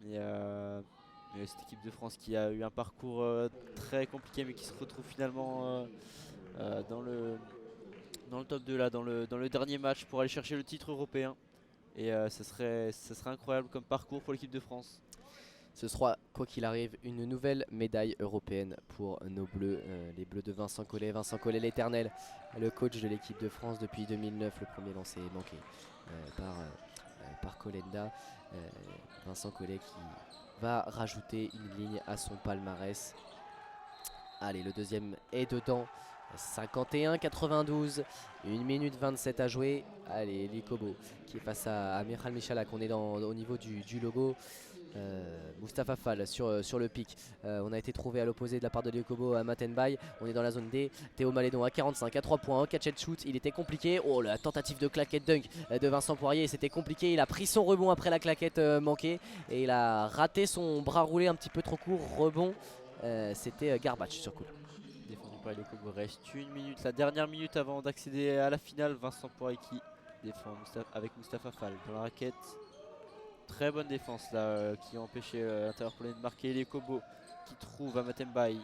Mais cette équipe de France qui a eu un parcours très compliqué, mais qui se retrouve finalement dans le top 2 là, dans le dernier match pour aller chercher le titre européen. Et ce serait incroyable comme parcours pour l'équipe de France. Ce sera, quoi qu'il arrive, une nouvelle médaille européenne pour nos Bleus, les Bleus de Vincent Collet. Vincent Collet l'éternel, le coach de l'équipe de France depuis 2009. Le premier lancé manqué par Colenda. Vincent Collet qui va rajouter une ligne à son palmarès. Allez, le deuxième est dedans. 51-92, 1 minute 27 à jouer. Allez, Likobo qui est face à Michal Michalak. On est au niveau du logo. Mustapha Fall sur le pic. On a été trouvé à l'opposé de la part de Likobo à Matenbaye. On est dans la zone D. Théo Malédon à 45, à 3 points, catch and shoot. Il était compliqué. Oh, la tentative de claquette dunk de Vincent Poirier. C'était compliqué. Il a pris son rebond après la claquette manquée. Et il a raté son bras roulé un petit peu trop court. Rebond. C'était Garbage sur coup. Défendu par Likobo. Reste 1 minute, la dernière minute avant d'accéder à la finale. Vincent Poirier qui défend avec Mustapha Fall dans la raquette. Très bonne défense là qui a empêché l'intérieur polonais de marquer. Likobo qui trouve Amathembaye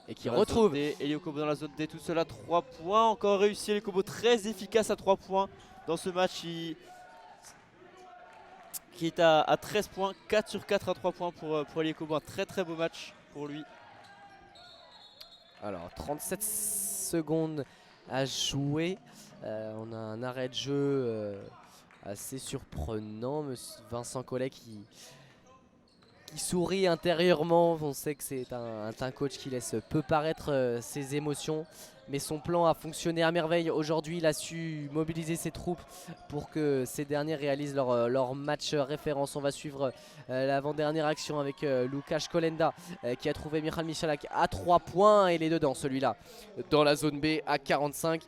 et qui retrouve Likobo dans la zone D tout seul à 3 points. Encore réussi, Likobo très efficace à 3 points dans ce match qui est à 13 points, 4 sur 4 à 3 points pour Likobo. Un très beau match pour lui. Alors 37 secondes à jouer. On a un arrêt de jeu assez surprenant. Vincent Collet qui sourit intérieurement. On sait que c'est un coach qui laisse peu paraître ses émotions, mais son plan a fonctionné à merveille. Aujourd'hui, il a su mobiliser ses troupes pour que ces derniers réalisent leur match référence. On va suivre l'avant-dernière action avec Łukasz Kolenda qui a trouvé Michal Michalak à 3 points. Et il est dedans, celui-là, dans la zone B à 45.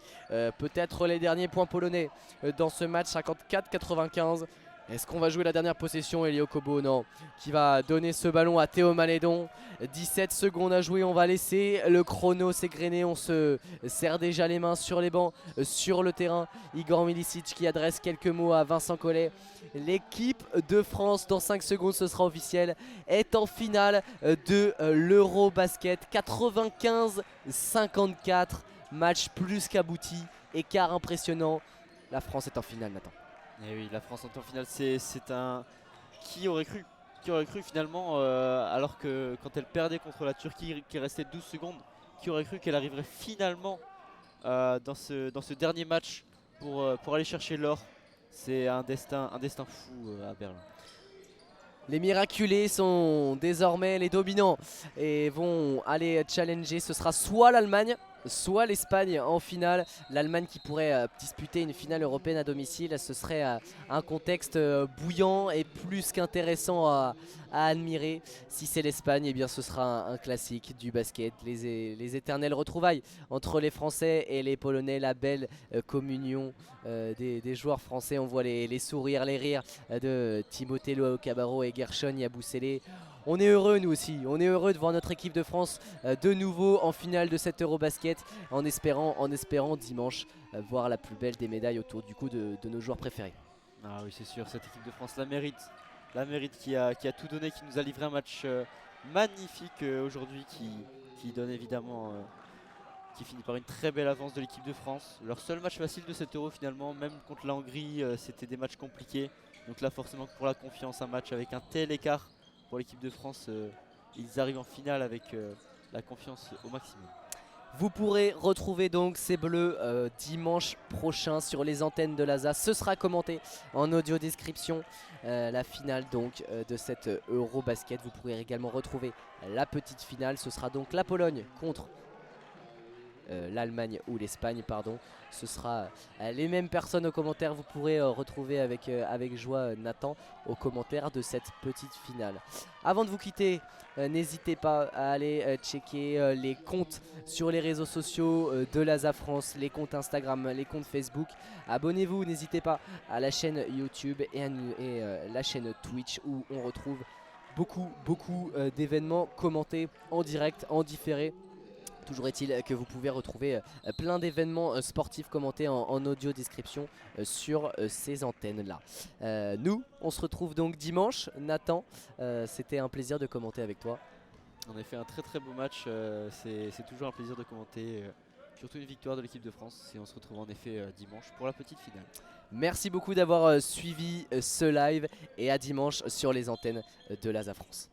Peut-être les derniers points polonais dans ce match, 54-95. Est-ce qu'on va jouer la dernière possession? Elio Kobo, non, qui va donner ce ballon à Théo Malédon. 17 secondes à jouer, on va laisser le chrono s'égrener. On se serre déjà les mains sur les bancs, sur le terrain. Igor Milicic qui adresse quelques mots à Vincent Collet. L'équipe de France, dans 5 secondes ce sera officiel, est en finale de l'Eurobasket. 95-54, match plus qu'abouti, écart impressionnant. La France est en finale, Nathan. Et oui, la France en finale, c'est un... Qui aurait cru finalement, alors que quand elle perdait contre la Turquie, qui restait 12 secondes, qui aurait cru qu'elle arriverait finalement dans ce dernier match pour aller chercher l'or. C'est un destin fou à Berlin. Les miraculés sont désormais les dominants et vont aller challenger. Ce sera soit l'Allemagne, soit l'Espagne en finale. L'Allemagne qui pourrait disputer une finale européenne à domicile. Ce serait un contexte bouillant et plus qu'intéressant à admirer. Si c'est l'Espagne, eh bien ce sera un classique du basket. Les éternelles retrouvailles entre les Français et les Polonais. La belle communion des joueurs français. On voit les sourires, les rires de Timothée Loao Cabarro et Gershon Yabusele. On est heureux, nous aussi, on est heureux de voir notre équipe de France de nouveau en finale de cet Eurobasket, en espérant dimanche voir la plus belle des médailles autour du cou de nos joueurs préférés. Ah oui, c'est sûr, cette équipe de France la mérite qui a tout donné, qui nous a livré un match magnifique aujourd'hui, qui donne évidemment, qui finit par une très belle avance de l'équipe de France. Leur seul match facile de cet Euro finalement, même contre la Hongrie, c'était des matchs compliqués. Donc là forcément pour la confiance, un match avec un tel écart pour l'équipe de France, ils arrivent en finale avec la confiance au maximum. Vous pourrez retrouver donc ces Bleus dimanche prochain sur les antennes de l'ASA. Ce sera commenté en audio description. La finale donc de cette Eurobasket. Vous pourrez également retrouver la petite finale. Ce sera donc la Pologne contre l'Allemagne ou l'Espagne, pardon. Ce sera les mêmes personnes aux commentaires. Vous pourrez retrouver avec joie Nathan aux commentaires de cette petite finale. Avant de vous quitter, n'hésitez pas à aller checker les comptes sur les réseaux sociaux de l'ASA France, les comptes Instagram, les comptes Facebook. Abonnez-vous, n'hésitez pas à la chaîne YouTube et la chaîne Twitch où on retrouve beaucoup d'événements commentés en direct, en différé. Toujours est-il que vous pouvez retrouver plein d'événements sportifs commentés en audio description sur ces antennes-là. Nous, on se retrouve donc dimanche. Nathan, c'était un plaisir de commenter avec toi. On a fait un très beau match, c'est toujours un plaisir de commenter, surtout une victoire de l'équipe de France. Et on se retrouve en effet dimanche pour la petite finale. Merci beaucoup d'avoir suivi ce live et à dimanche sur les antennes de l'ASA France.